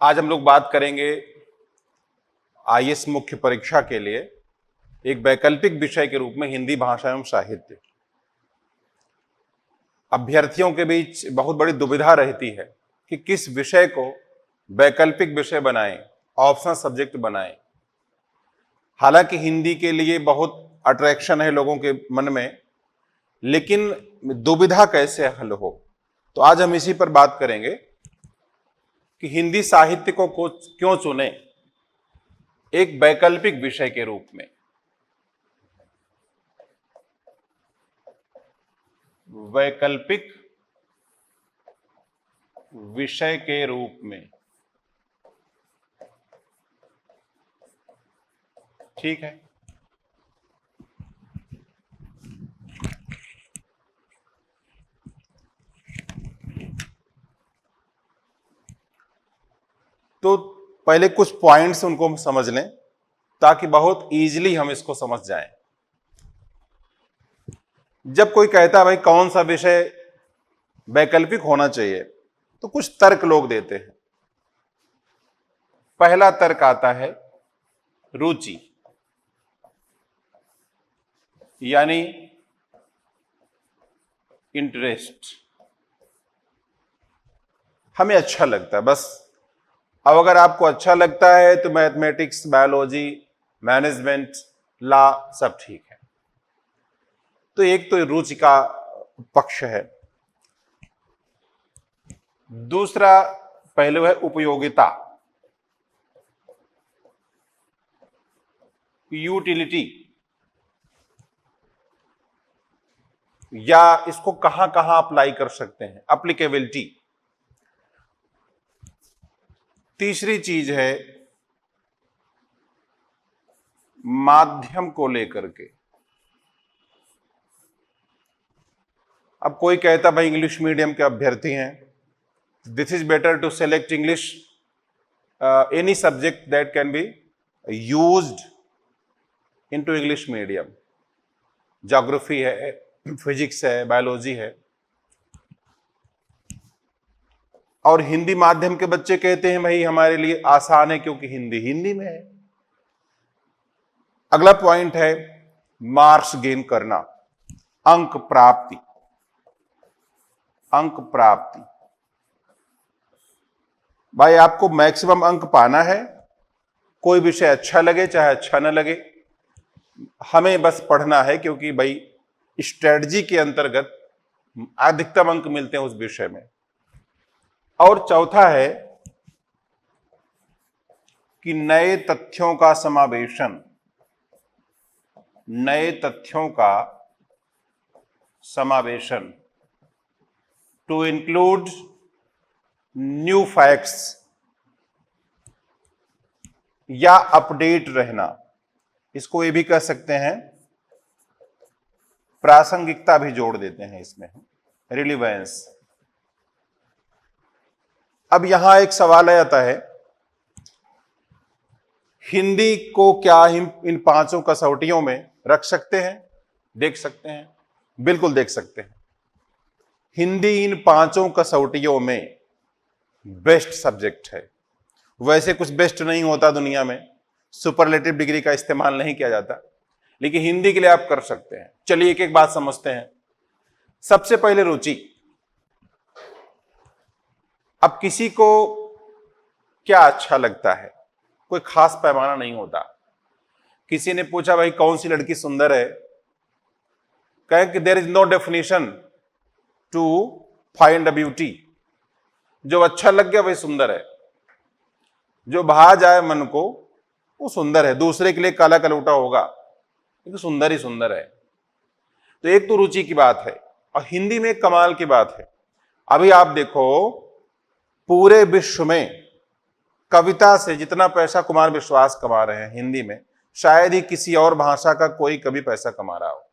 आज हम लोग बात करेंगे आईएएस मुख्य परीक्षा के लिए एक वैकल्पिक विषय के रूप में हिंदी भाषा एवं साहित्य। अभ्यर्थियों के बीच बहुत बड़ी दुविधा रहती है कि किस विषय को वैकल्पिक विषय बनाएं, ऑप्शनल सब्जेक्ट बनाएं। हालांकि हिंदी के लिए बहुत अट्रैक्शन है लोगों के मन में, लेकिन दुविधा कैसे हल हो, तो आज हम इसी पर बात करेंगे कि हिंदी साहित्य को क्यों चुने एक वैकल्पिक विषय के रूप में। वैकल्पिक विषय के रूप में, ठीक है। तो पहले कुछ पॉइंट्स उनको हम समझ लें ताकि बहुत इजीली हम इसको समझ जाएं। जब कोई कहता है भाई कौन सा विषय वैकल्पिक होना चाहिए, तो कुछ तर्क लोग देते हैं। पहला तर्क आता है रुचि, यानी इंटरेस्ट। हमें अच्छा लगता है बस। अब अगर आपको अच्छा लगता है तो मैथमेटिक्स, बायोलॉजी, मैनेजमेंट, लॉ सब ठीक है। तो एक तो रुचि का पक्ष है। दूसरा पहलू है उपयोगिता, यूटिलिटी, या इसको कहां कहां अप्लाई कर सकते हैं, एप्लीकेबिलिटी। तीसरी चीज है माध्यम को लेकर के। अब कोई कहता भाई इंग्लिश मीडियम के अभ्यर्थी हैं, this is better to select English, any subject that can be used into English medium. Geography है, फिजिक्स है, बायोलॉजी है। और हिंदी माध्यम के बच्चे कहते हैं भाई हमारे लिए आसान है क्योंकि हिंदी में है। अगला पॉइंट है मार्क्स गेन करना, अंक प्राप्ति। अंक प्राप्ति, भाई आपको मैक्सिमम अंक पाना है, कोई विषय अच्छा लगे चाहे अच्छा ना लगे, हमें बस पढ़ना है क्योंकि भाई स्ट्रेटजी के अंतर्गत अधिकतम अंक मिलते हैं उस विषय में। और चौथा है कि नए तथ्यों का समावेशन, नए तथ्यों का समावेशन, टू इंक्लूड न्यू फैक्ट्स, या अपडेट रहना। इसको ये भी कह सकते हैं, प्रासंगिकता भी जोड़ देते हैं इसमें, रिलीवेंस। अब यहां एक सवाल आता है, हिंदी को क्या इन पांचों कसौटियों में रख सकते हैं, देख सकते हैं? बिल्कुल देख सकते हैं। हिंदी इन पांचों कसौटियों में बेस्ट सब्जेक्ट है। वैसे कुछ बेस्ट नहीं होता दुनिया में, सुपरलेटिव डिग्री का इस्तेमाल नहीं किया जाता, लेकिन हिंदी के लिए आप कर सकते हैं। चलिए एक एक बात समझते हैं। सबसे पहले रुचि। अब किसी को क्या अच्छा लगता है, कोई खास पैमाना नहीं होता। किसी ने पूछा भाई कौन सी लड़की सुंदर है, कहें कि there is no definition to find a beauty. जो अच्छा लग गया वही सुंदर है, जो भा जाए मन को वो सुंदर है। दूसरे के लिए काला कलूटा होगा लेकिन सुंदर ही सुंदर है। तो एक तो रुचि की बात है। और हिंदी में एक कमाल की बात है, अभी आप देखो पूरे विश्व में कविता से जितना पैसा कुमार विश्वास कमा रहे हैं हिंदी में, शायद ही किसी और भाषा का कोई कभी पैसा कमा रहा हो।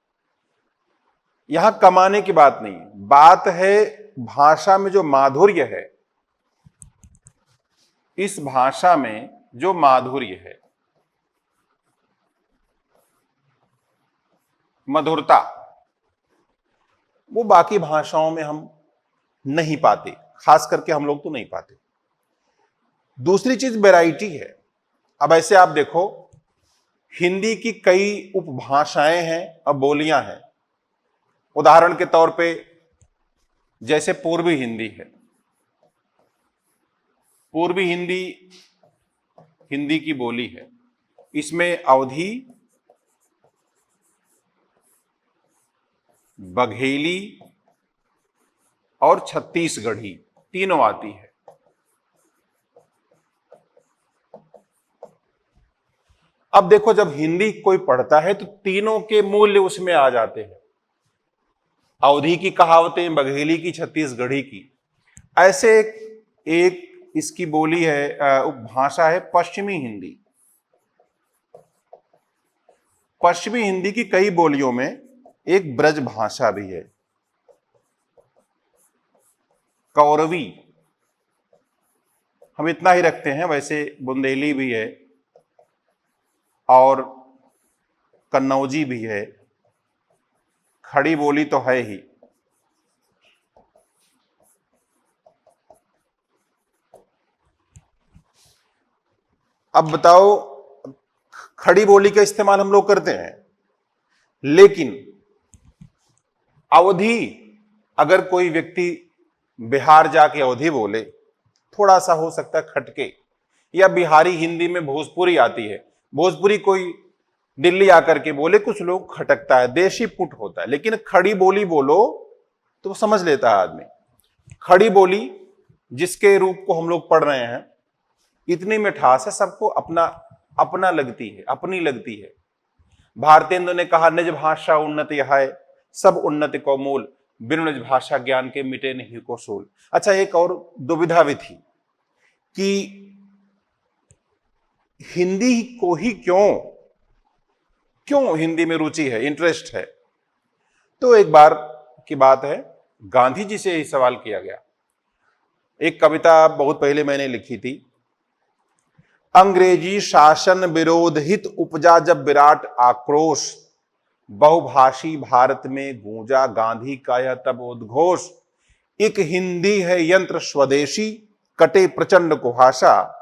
यहां कमाने की बात नहीं, बात है भाषा में जो माधुर्य है। इस भाषा में जो माधुर्य है, मधुरता, वो बाकी भाषाओं में हम नहीं पाते, खास करके हम लोग तो नहीं पाते। दूसरी चीज वैरायटी है। अब ऐसे आप देखो, हिंदी की कई उपभाषाएं हैं और बोलियां हैं। उदाहरण के तौर पे जैसे पूर्वी हिंदी है। पूर्वी हिंदी हिंदी की बोली है। इसमें अवधी, बघेली और छत्तीसगढ़ी तीनों आती है। अब देखो, जब हिंदी कोई पढ़ता है तो तीनों के मूल्य उसमें आ जाते हैं। अवधी की कहावतें, बघेली की, छत्तीसगढ़ी की। ऐसे एक इसकी बोली है, उपभाषा है पश्चिमी हिंदी। पश्चिमी हिंदी की कई बोलियों में एक ब्रज भाषा भी है, कौरवी। हम इतना ही रखते हैं, वैसे बुंदेली भी है और कन्नौजी भी है। खड़ी बोली तो है ही। अब बताओ, खड़ी बोली का इस्तेमाल हम लोग करते हैं, लेकिन अवधी, अगर कोई व्यक्ति बिहार जाके अवधी बोले, थोड़ा सा हो सकता है खटके। या बिहारी हिंदी में भोजपुरी आती है, भोजपुरी कोई दिल्ली आकर के बोले, कुछ लोग खटकता है, देशी पुट होता है। लेकिन खड़ी बोली बोलो तो समझ लेता है आदमी। खड़ी बोली जिसके रूप को हम लोग पढ़ रहे हैं, इतनी मिठास है, सबको अपना अपना लगती है, अपनी लगती है। भारतेंदु ने कहा, निज भाषा उन्नति है, सब उन्नति को मूल, बिनु निज भाषा ज्ञान के मिटे नहीं को सूल। अच्छा, एक और दुविधा भी थी कि हिंदी को ही क्यों हिंदी में रुचि है, इंटरेस्ट है। तो एक बार की बात है, गांधी जी से ही सवाल किया गया। एक कविता बहुत पहले मैंने लिखी थी, अंग्रेजी शासन विरोध हित उपजा जब विराट आक्रोश, बहुभाषी भारत में गूंजा गांधी का यह तब उद्घोष। एक हिंदी है यंत्र स्वदेशी, कटे प्रचंड कुहासा,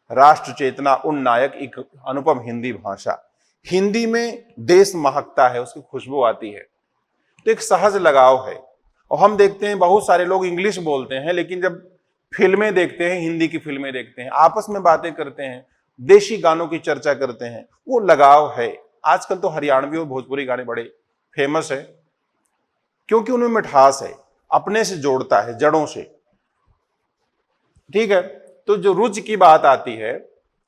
राष्ट्र चेतना उन नायक एक अनुपम हिंदी भाषा। हिंदी में देश महकता है, उसकी खुशबू आती है, तो एक सहज लगाव है। और हम देखते हैं बहुत सारे लोग इंग्लिश बोलते हैं, लेकिन जब फिल्में देखते हैं, हिंदी की फिल्में देखते हैं, आपस में बातें करते हैं, देशी गानों की चर्चा करते हैं, वो लगाव है। आजकल तो हरियाणवी और भोजपुरी गाने बड़े फेमस है, क्योंकि उनमें मिठास है, अपने से जोड़ता है, जड़ों से। ठीक है, तो जो रुचि की बात आती है,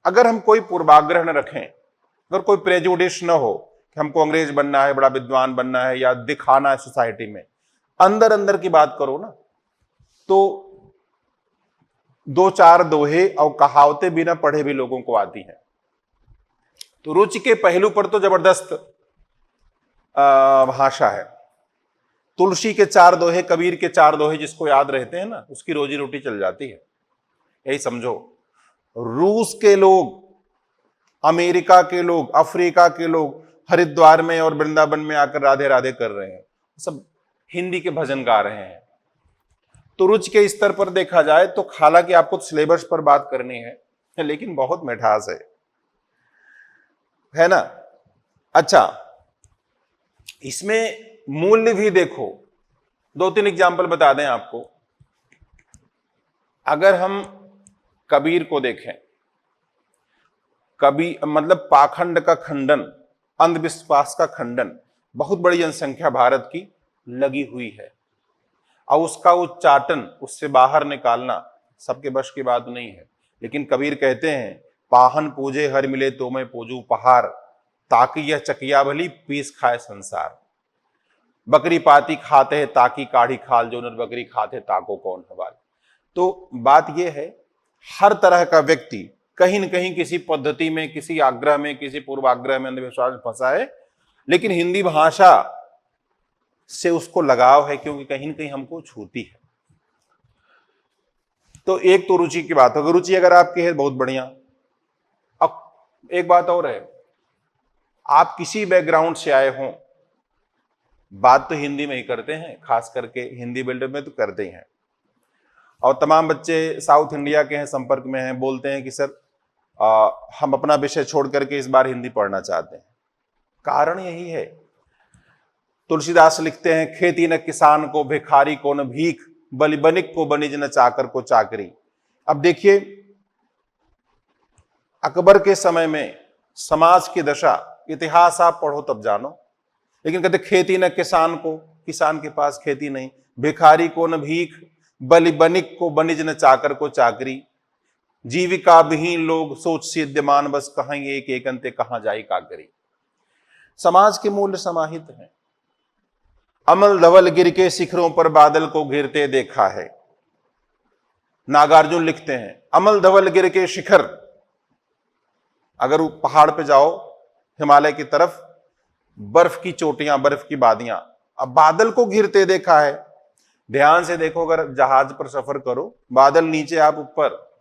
अगर हम कोई पूर्वाग्रह न रखें, अगर कोई प्रेजुडिस न हो कि हमको अंग्रेज बनना है, बड़ा विद्वान बनना है या दिखाना है सोसाइटी में, अंदर अंदर की बात करो ना, तो दो चार दोहे और कहावतें बिना पढ़े भी लोगों को आती हैं। तो रुचि के पहलू पर तो जबरदस्त भाषा है। तुलसी के चार दोहे, कबीर के चार दोहे जिसको याद रहते हैं ना, उसकी रोजी रोटी चल जाती है। यही समझो, रूस के लोग, अमेरिका के लोग, अफ्रीका के लोग हरिद्वार में और वृंदावन में आकर राधे राधे कर रहे हैं, सब हिंदी के भजन गा रहे हैं। तो रुचि के स्तर पर देखा जाए तो, हालांकि आपको सिलेबस पर बात करनी है, लेकिन बहुत मिठास है ना। अच्छा, इसमें मूल्य भी देखो, दो तीन एग्जाम्पल बता दें आपको। अगर हम कबीर को देखें, मतलब पाखंड का खंडन, अंधविश्वास का खंडन, बहुत बड़ी जनसंख्या भारत की लगी हुई है, और उसका उच्चाटन, उससे बाहर निकालना सबके बश की बात नहीं है। लेकिन कबीर कहते हैं, पाहन पूजे हर मिले तो मैं पूजू पहाड़, ताकि यह चकिया भली पीस खाए संसार। बकरी पाती खाते हैं ताकि काढ़ी खाल, जो नर बकरी खाते ताको कौन हवाल। तो बात यह है, हर तरह का व्यक्ति कहीं न कहीं किसी पद्धति में, किसी आग्रह में, किसी पूर्वाग्रह में, अंधविश्वास में फंसा है, लेकिन हिंदी भाषा से उसको लगाव है, क्योंकि कहीं न कहीं हमको छूती है। तो एक तो रुचि की बात होगी, रुचि अगर आपकी है बहुत बढ़िया। अब एक बात और है, आप किसी बैकग्राउंड से आए हों, बात तो हिंदी में ही करते हैं, खास करके हिंदी बिल्डर में तो करते ही हैं। और तमाम बच्चे साउथ इंडिया के हैं, संपर्क में हैं, बोलते हैं कि सर हम अपना विषय छोड़ करके इस बार हिंदी पढ़ना चाहते हैं। कारण यही है, तुलसीदास लिखते हैं, खेती न किसान को, भिखारी को न भीख, बलि बनिक को बनिज न चाकर को चाकरी। अब देखिए, अकबर के समय में समाज की दशा, इतिहास आप पढ़ो तब जानो, लेकिन कहते खेती न किसान को, किसान के पास खेती नहीं, भिखारी को न भीख, बलि बनिक को बनिज न चाकर को चाकरी, जीविका विहीन लोग सोच सिद्यमान, बस कहेंगे एक एक अंते कहां जाई कागरी। समाज के मूल्य समाहित हैं। अमल धवल गिर के शिखरों पर बादल को गिरते देखा है। नागार्जुन लिखते हैं, अमल धवल गिर के शिखर, अगर पहाड़ पे जाओ हिमालय की तरफ, बर्फ की चोटियां, बर्फ की वादियां, अब बादल को गिरते देखा है। ध्यान से देखो, अगर जहाज पर सफर करो, बादल नीचे आप ऊपर,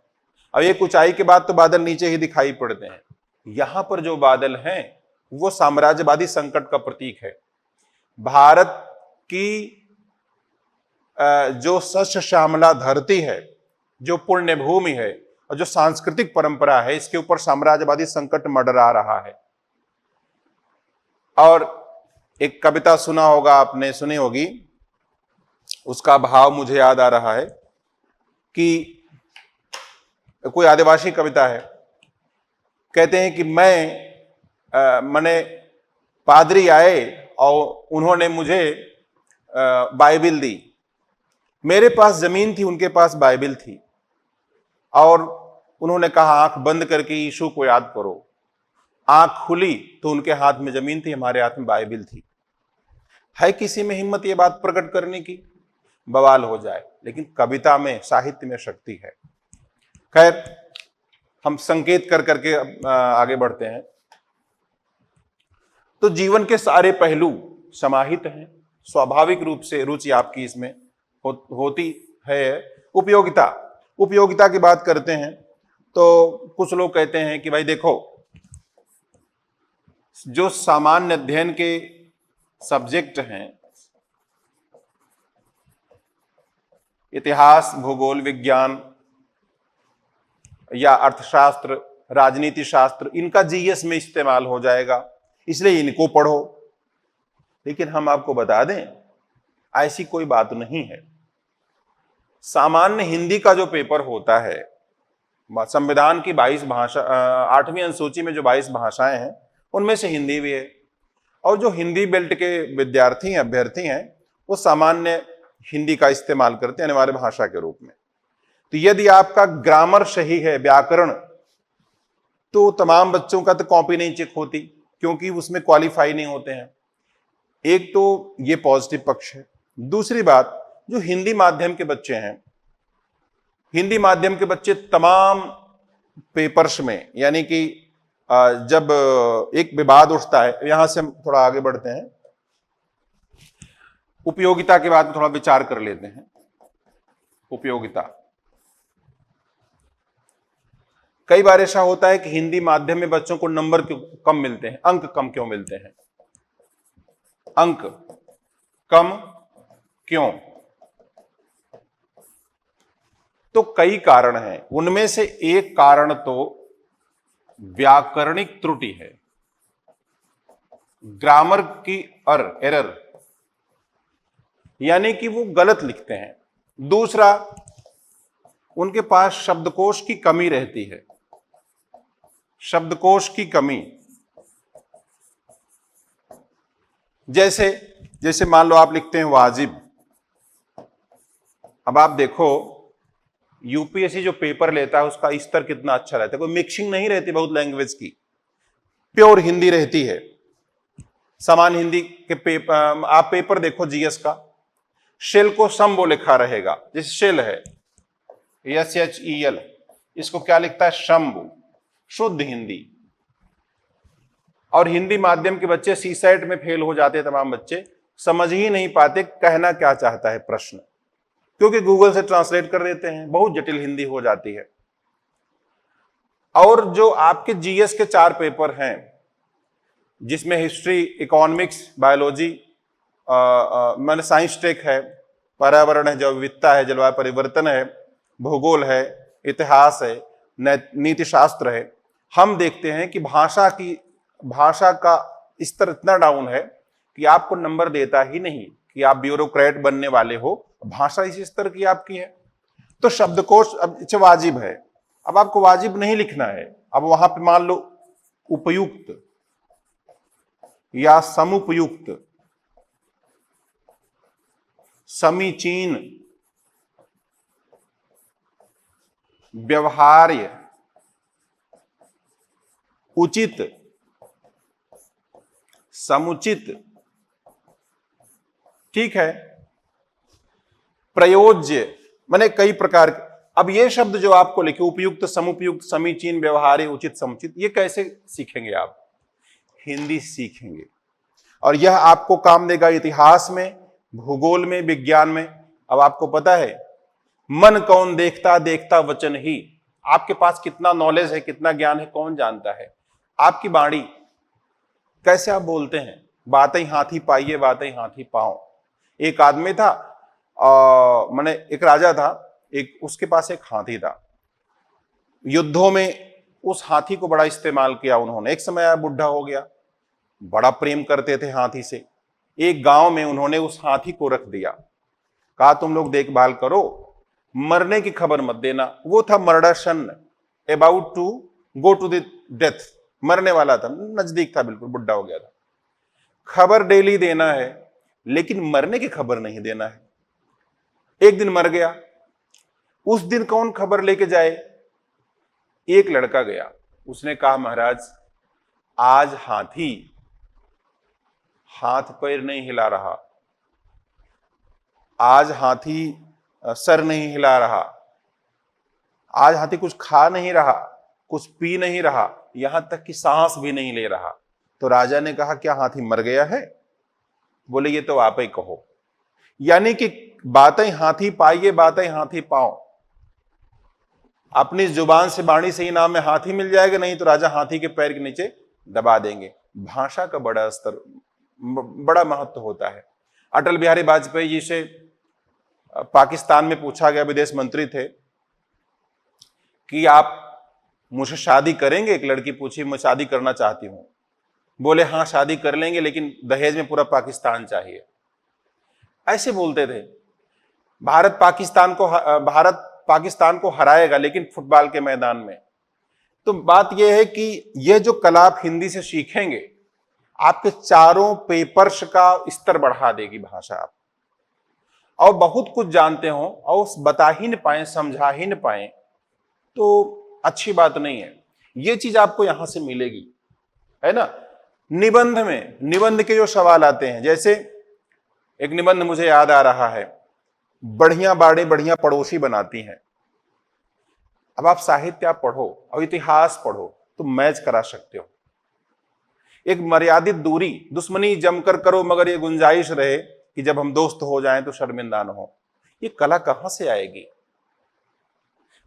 अब एक ऊंचाई के बाद तो बादल नीचे ही दिखाई पड़ते हैं। यहां पर जो बादल हैं वो साम्राज्यवादी संकट का प्रतीक है। भारत की जो सस्य श्यामला धरती है, जो पुण्य भूमि है और जो सांस्कृतिक परंपरा है, इसके ऊपर साम्राज्यवादी संकट मंडरा रहा है। और एक कविता सुना होगा आपने, सुनी होगी, उसका भाव मुझे याद आ रहा है कि कोई आदिवासी कविता है, कहते हैं कि मैंने पादरी आए और उन्होंने मुझे बाइबिल दी, मेरे पास जमीन थी, उनके पास बाइबिल थी, और उन्होंने कहा आंख बंद करके यीशु को याद करो। आंख खुली तो उनके हाथ में जमीन थी, हमारे हाथ में बाइबिल थी। है किसी में हिम्मत ये बात प्रकट करने की? बवाल हो जाए। लेकिन कविता में, साहित्य में शक्ति है। खैर, हम संकेत कर करके आगे बढ़ते हैं। तो जीवन के सारे पहलू समाहित हैं, स्वाभाविक रूप से रुचि आपकी इसमें होती है। उपयोगिता की बात करते हैं तो कुछ लोग कहते हैं कि भाई देखो, जो सामान्य अध्ययन के सब्जेक्ट हैं, इतिहास, भूगोल, विज्ञान या अर्थशास्त्र, राजनीति शास्त्र, इनका जीएस में इस्तेमाल हो जाएगा, इसलिए इनको पढ़ो। लेकिन हम आपको बता दें, ऐसी कोई बात नहीं है। सामान्य हिंदी का जो पेपर होता है, संविधान की 22 भाषा, 8वीं अनुसूची में जो 22 भाषाएं हैं, उनमें से हिंदी भी है। और जो हिंदी बेल्ट के विद्यार्थी हैं, अभ्यर्थी हैं, वो सामान्य हिंदी का इस्तेमाल करते हैं अनिवार्य भाषा के रूप में। तो यदि आपका ग्रामर सही है, व्याकरण, तो तमाम बच्चों का तो कॉपी नहीं चेक होती, क्योंकि उसमें क्वालिफाई नहीं होते हैं। एक तो ये पॉजिटिव पक्ष है। दूसरी बात, जो हिंदी माध्यम के बच्चे हैं, हिंदी माध्यम के बच्चे तमाम पेपर्स में, यानी कि जब एक विवाद उठता है, यहां से हम थोड़ा आगे बढ़ते हैं, उपयोगिता के बाद में थोड़ा विचार कर लेते हैं। उपयोगिता, कई बार ऐसा होता है कि हिंदी माध्यम में बच्चों को नंबर क्यों कम मिलते हैं, अंक कम क्यों मिलते हैं? अंक कम क्यों? तो कई कारण हैं। उनमें से एक कारण तो व्याकरणिक त्रुटि है, ग्रामर की एरर, यानी कि वो गलत लिखते हैं। दूसरा, उनके पास शब्दकोश की कमी रहती है, शब्दकोश की कमी। जैसे मान लो आप लिखते हैं वाजिब। अब आप देखो, यूपीएससी जो पेपर लेता है उसका स्तर कितना अच्छा रहता है, कोई मिक्सिंग नहीं रहती बहुत लैंग्वेज की, प्योर हिंदी रहती है। समान हिंदी के पेपर, आप पेपर देखो जीएस का, शेल को शंभो लिखा रहेगा, जैसे शेल है SHEL, इसको क्या लिखता है? शंभु, शुद्ध हिंदी। और हिंदी माध्यम के बच्चे सीसेट में फेल हो जाते हैं, तमाम बच्चे समझ ही नहीं पाते कहना क्या चाहता है प्रश्न, क्योंकि गूगल से ट्रांसलेट कर देते हैं, बहुत जटिल हिंदी हो जाती है। और जो आपके जीएस के 4 पेपर हैं, जिसमें हिस्ट्री, इकोनॉमिक्स, बायोलॉजी, मैंने साइंस टेक है, पर्यावरण है, जैव विविधता है, जलवायु परिवर्तन है, भूगोल है, इतिहास है, नीति शास्त्र है, हम देखते हैं कि भाषा का स्तर इतना डाउन है कि आपको नंबर देता ही नहीं कि आप ब्यूरोक्रेट बनने वाले हो, भाषा इसी स्तर की आपकी है। तो शब्दकोश अब वाजिब है, अब आपको वाजिब नहीं लिखना है, अब वहां पे मान लो उपयुक्त या समुपयुक्त, समीचीन, व्यवहार्य, उचित, समुचित, ठीक है, प्रयोज्य, माने कई प्रकार के। अब ये शब्द जो आपको लिखे उपयुक्त, समुपयुक्त, समीचीन, व्यवहार्य, उचित, समुचित, ये कैसे सीखेंगे आप? हिंदी सीखेंगे, और यह आपको काम देगा इतिहास में, भूगोल में, विज्ञान में। अब आपको पता है मन कौन देखता, देखता वचन ही। आपके पास कितना नॉलेज है, कितना ज्ञान है, कौन जानता है? आपकी वाणी, कैसे आप बोलते हैं, बातें हाथी पाइये, बातें हाथी पाओ। एक आदमी था, माने एक राजा था, एक उसके पास एक हाथी था। युद्धों में उस हाथी को बड़ा इस्तेमाल किया उन्होंने। एक समय बुढ़ा हो गया, बड़ा प्रेम करते थे हाथी से। एक गांव में उन्होंने उस हाथी को रख दिया, कहा तुम लोग देखभाल करो, मरने की खबर मत देना। वो था मर्डरसन, about to go to the death, मरने वाला था, नजदीक था, बिल्कुल बुढ़ा हो गया था। खबर डेली देना है, लेकिन मरने की खबर नहीं देना है। एक दिन मर गया, उस दिन कौन खबर लेके जाए? एक लड़का गया, उसने कहा महाराज आज हाथी हाथ पैर नहीं हिला रहा, आज हाथी सर नहीं हिला रहा, आज हाथी कुछ खा नहीं रहा, कुछ पी नहीं रहा, यहां तक कि सांस भी नहीं ले रहा। तो राजा ने कहा क्या हाथी मर गया है? बोले ये तो आप ही कहो। यानी कि बातें हाथी पाइए, बातें हाथी पाओ। अपनी जुबान से, वाणी से ही नाम में हाथी मिल जाएगा, नहीं तो राजा हाथी के पैर के नीचे दबा देंगे। भाषा का बड़ा स्तर, बड़ा महत्व होता है। अटल बिहारी वाजपेयी जी से पाकिस्तान में पूछा गया, विदेश मंत्री थे, कि आप मुझसे शादी करेंगे? एक लड़की पूछी, मैं शादी करना चाहती हूं। बोले हाँ शादी कर लेंगे, लेकिन दहेज में पूरा पाकिस्तान चाहिए। ऐसे बोलते थे। भारत पाकिस्तान को हराएगा, लेकिन फुटबॉल के मैदान में। तो बात यह है कि यह जो कला आप हिंदी से सीखेंगे, आपके चारों पेपर्स का स्तर बढ़ा देगी भाषा। आप और बहुत कुछ जानते हो और बता ही न पाए, समझा ही न पाए, तो अच्छी बात नहीं है। ये चीज आपको यहां से मिलेगी, है ना। निबंध में, निबंध के जो सवाल आते हैं, जैसे एक निबंध मुझे याद आ रहा है, बढ़िया बाड़े बढ़िया पड़ोसी बनाती हैं। अब आप साहित्य आप पढ़ो और इतिहास पढ़ो तो मैच करा सकते हो। एक मर्यादित दूरी, दुश्मनी जमकर करो मगर ये गुंजाइश रहे कि जब हम दोस्त हो जाएं तो शर्मिंदा न हो। ये कला कहां से आएगी?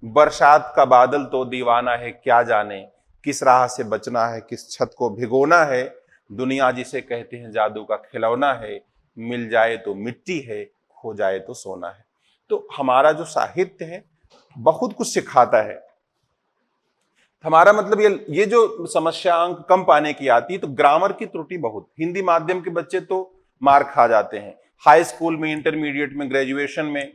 बरसात का बादल तो दीवाना है, क्या जाने किस राह से बचना है, किस छत को भिगोना है। दुनिया जिसे कहते हैं जादू का खिलौना है, मिल जाए तो मिट्टी है, खो जाए तो सोना है। तो हमारा जो साहित्य है बहुत कुछ सिखाता है। हमारा मतलब ये जो समस्या अंक कम पाने की आती है, तो ग्रामर की त्रुटि बहुत। हिंदी माध्यम के बच्चे तो मार खा जाते हैं, हाई स्कूल में, इंटरमीडिएट में, ग्रेजुएशन में,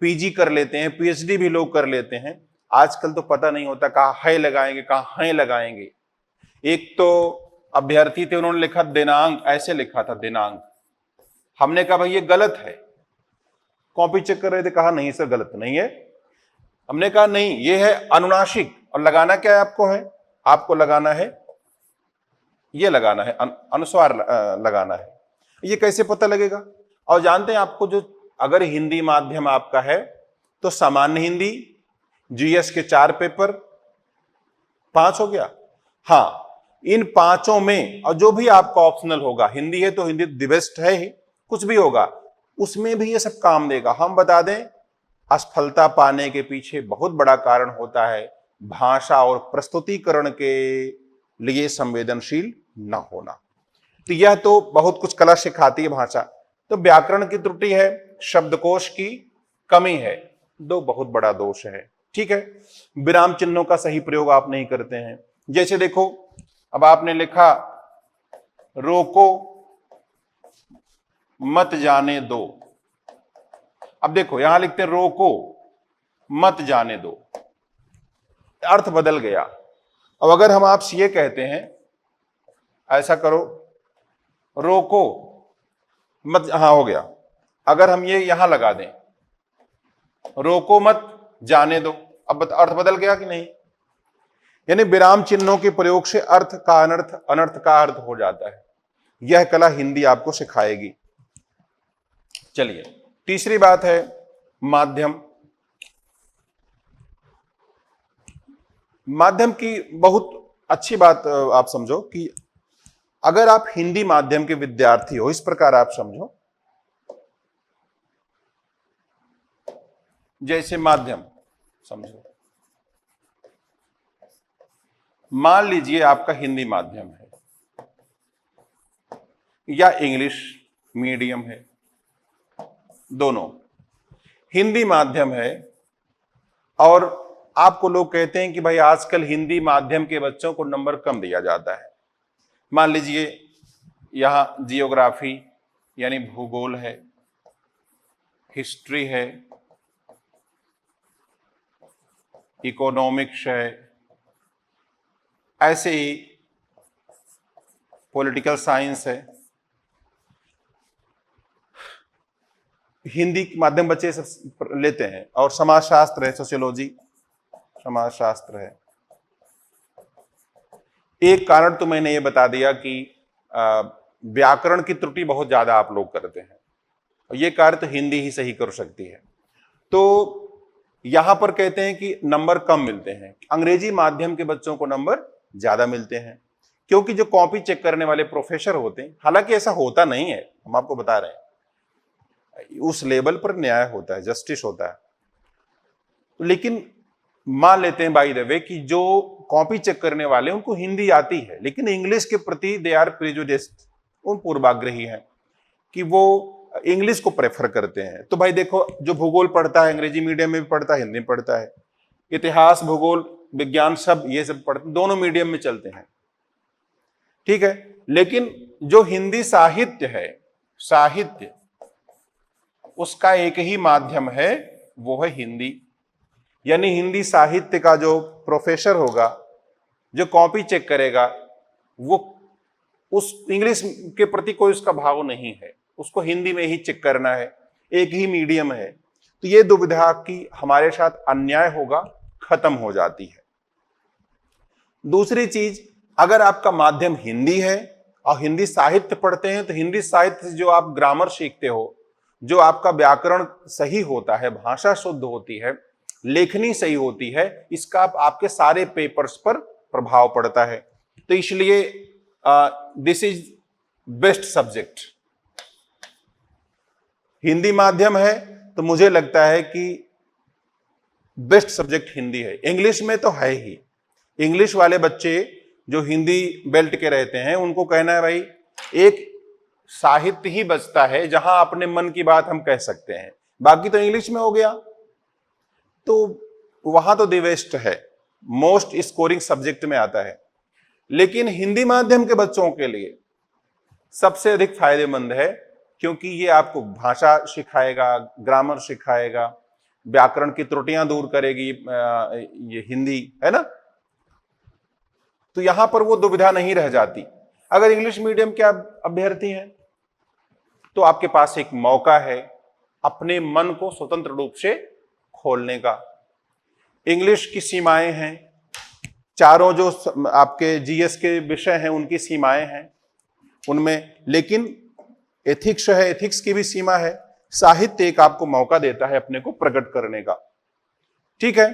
पीजी कर लेते हैं, पीएचडी भी लोग कर लेते हैं। आजकल तो पता नहीं होता कहाँ है लगाएंगे, कहाँ है लगाएंगे। एक तो अभ्यर्थी थे, उन्होंने लिखा दिनांक, ऐसे लिखा था दिनांक। हमने कहा भाई ये गलत है, कॉपी चेक कर रहे थे, कहा नहीं सर गलत नहीं है। हमने कहा नहीं ये है अनुनासिक, और लगाना क्या है आपको? है आपको लगाना है, ये लगाना है, अनुस्वार लगाना है। ये कैसे पता लगेगा? और जानते हैं आपको, जो अगर हिंदी माध्यम आपका है तो सामान्य हिंदी, जीएस के 4 पेपर, 5 हो गया। हाँ, इन 5 में और जो भी आपका ऑप्शनल होगा, हिंदी है तो हिंदी द बेस्ट है ही, कुछ भी होगा उसमें भी ये सब काम देगा। हम बता दें, असफलता पाने के पीछे बहुत बड़ा कारण होता है भाषा और प्रस्तुतिकरण के लिए संवेदनशील न होना। तो यह तो बहुत कुछ कला सिखाती है भाषा। तो व्याकरण की त्रुटि है, शब्दकोश की कमी है, दो बहुत बड़ा दोष है। ठीक है, विराम चिन्हों का सही प्रयोग आप नहीं करते हैं। जैसे देखो, अब आपने लिखा रोको मत जाने दो। अब देखो यहां लिखते हैं रोको मत जाने दो, अर्थ बदल गया। अब अगर हम आपसे ये कहते हैं ऐसा करो, रोको मत, हाँ हो गया। अगर हम ये यहां लगा दें रोको मत जाने दो, अब अर्थ बदल गया कि नहीं? यानी विराम चिन्हों के प्रयोग से अर्थ का अनर्थ, अनर्थ का अर्थ हो जाता है। यह कला हिंदी आपको सिखाएगी। चलिए, तीसरी बात है माध्यम। माध्यम की बहुत अच्छी बात आप समझो कि अगर आप हिंदी माध्यम के विद्यार्थी हो, इस प्रकार आप समझो, जैसे माध्यम समझो, मान लीजिए आपका हिंदी माध्यम है या इंग्लिश मीडियम है, दोनों हिंदी माध्यम है, और आपको लोग कहते हैं कि भाई आजकल हिंदी माध्यम के बच्चों को नंबर कम दिया जाता है। मान लीजिए यहां जियोग्राफी यानी भूगोल है, हिस्ट्री है, इकोनॉमिक्स है, ऐसे ही पॉलिटिकल साइंस है। हिंदी माध्यम बच्चे सब लेते हैं, और समाजशास्त्र है, सोशियोलॉजी, समाजशास्त्र है। एक कारण तो मैंने ये बता दिया कि व्याकरण की त्रुटि बहुत ज्यादा आप लोग करते हैं, और ये कार्य तो हिंदी ही सही कर सकती है। तो यहां पर कहते हैं कि नंबर कम मिलते हैं, अंग्रेजी माध्यम के बच्चों को नंबर ज्यादा मिलते हैं, क्योंकि जो कॉपी चेक करने वाले प्रोफेसर होते हैं, हालांकि ऐसा होता नहीं है, हम आपको बता रहे हैं, उस लेवल पर न्याय होता है, जस्टिस होता है। लेकिन मान लेते हैं बाय द वे कि जो कॉपी चेक करने वाले उनको हिंदी आती है, लेकिन इंग्लिश के प्रति दे आर प्रेजुडिस्ड, उन पूर्वाग्रही हैं कि वो इंग्लिश को प्रेफर करते हैं। तो भाई देखो, जो भूगोल पढ़ता है अंग्रेजी मीडियम में भी पढ़ता है, हिंदी में पढ़ता है, इतिहास भूगोल विज्ञान सब ये सब पढ़ते, दोनों मीडियम में चलते हैं, ठीक है। लेकिन जो हिंदी साहित्य है, साहित्य उसका एक ही माध्यम है, वो है हिंदी। यानी हिंदी साहित्य का जो प्रोफेसर होगा, जो कॉपी चेक करेगा, वो उस इंग्लिश के प्रति कोई उसका भाव नहीं है, उसको हिंदी में ही चेक करना है, एक ही मीडियम है। तो ये दुविधा की हमारे साथ अन्याय होगा, खत्म हो जाती है। दूसरी चीज, अगर आपका माध्यम हिंदी है और हिंदी साहित्य पढ़ते हैं, तो हिंदी साहित्य से जो आप ग्रामर सीखते हो, जो आपका व्याकरण सही होता है, भाषा शुद्ध होती है, लेखनी सही होती है, इसका आपके सारे पेपर्स पर प्रभाव पड़ता है। तो इसलिए this is best subject. Hindi माध्यम है तो मुझे लगता है कि बेस्ट सब्जेक्ट हिंदी है। इंग्लिश में तो है ही, इंग्लिश वाले बच्चे जो हिंदी बेल्ट के रहते हैं, उनको कहना है भाई एक साहित्य ही बचता है जहां अपने मन की बात हम कह सकते हैं, बाकी तो इंग्लिश में हो गया। तो वहां तो दी बेस्ट है, मोस्ट स्कोरिंग सब्जेक्ट में आता है। लेकिन हिंदी माध्यम के बच्चों के लिए सबसे अधिक फायदेमंद है, क्योंकि ये आपको भाषा सिखाएगा, ग्रामर सिखाएगा, व्याकरण की त्रुटियां दूर करेगी, ये हिंदी है ना। तो यहां पर वो दुविधा नहीं रह जाती। अगर इंग्लिश मीडियम के आप अभ्यर्थी हैं तो आपके पास एक मौका है अपने मन को स्वतंत्र रूप से खोलने का। इंग्लिश की सीमाएं हैं, चारों जो आपके जीएस के विषय हैं उनकी सीमाएं हैं उनमें, लेकिन एथिक्स है, एथिक्स की भी सीमा है। साहित्य एक आपको मौका देता है अपने को प्रकट करने का, ठीक है।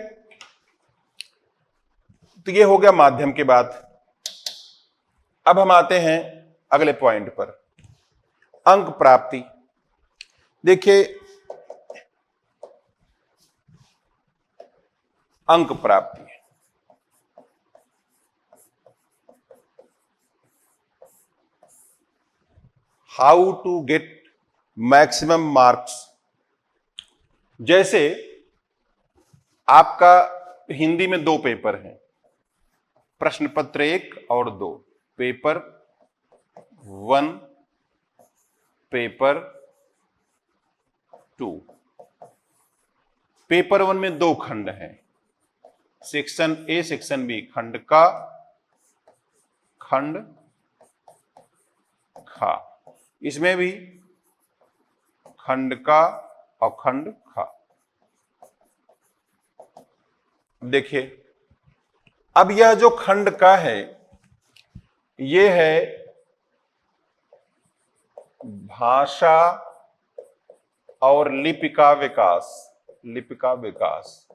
तो ये हो गया माध्यम की बात। अब हम आते हैं अगले पॉइंट पर, अंक प्राप्ति। देखिए, अंक प्राप्ति, how to get maximum marks. जैसे आपका हिंदी में 2 पेपर हैं, प्रश्न पत्र 1 और 2, पेपर 1, पेपर 2। पेपर 1 में 2 खंड हैं, सेक्शन ए सेक्शन बी, खंड का, खंड खा। इसमें भी खंड का और खंड खा। देखिए, अब यह जो खंड का है, यह है भाषा और लिपि का विकास, लिपि का विकास।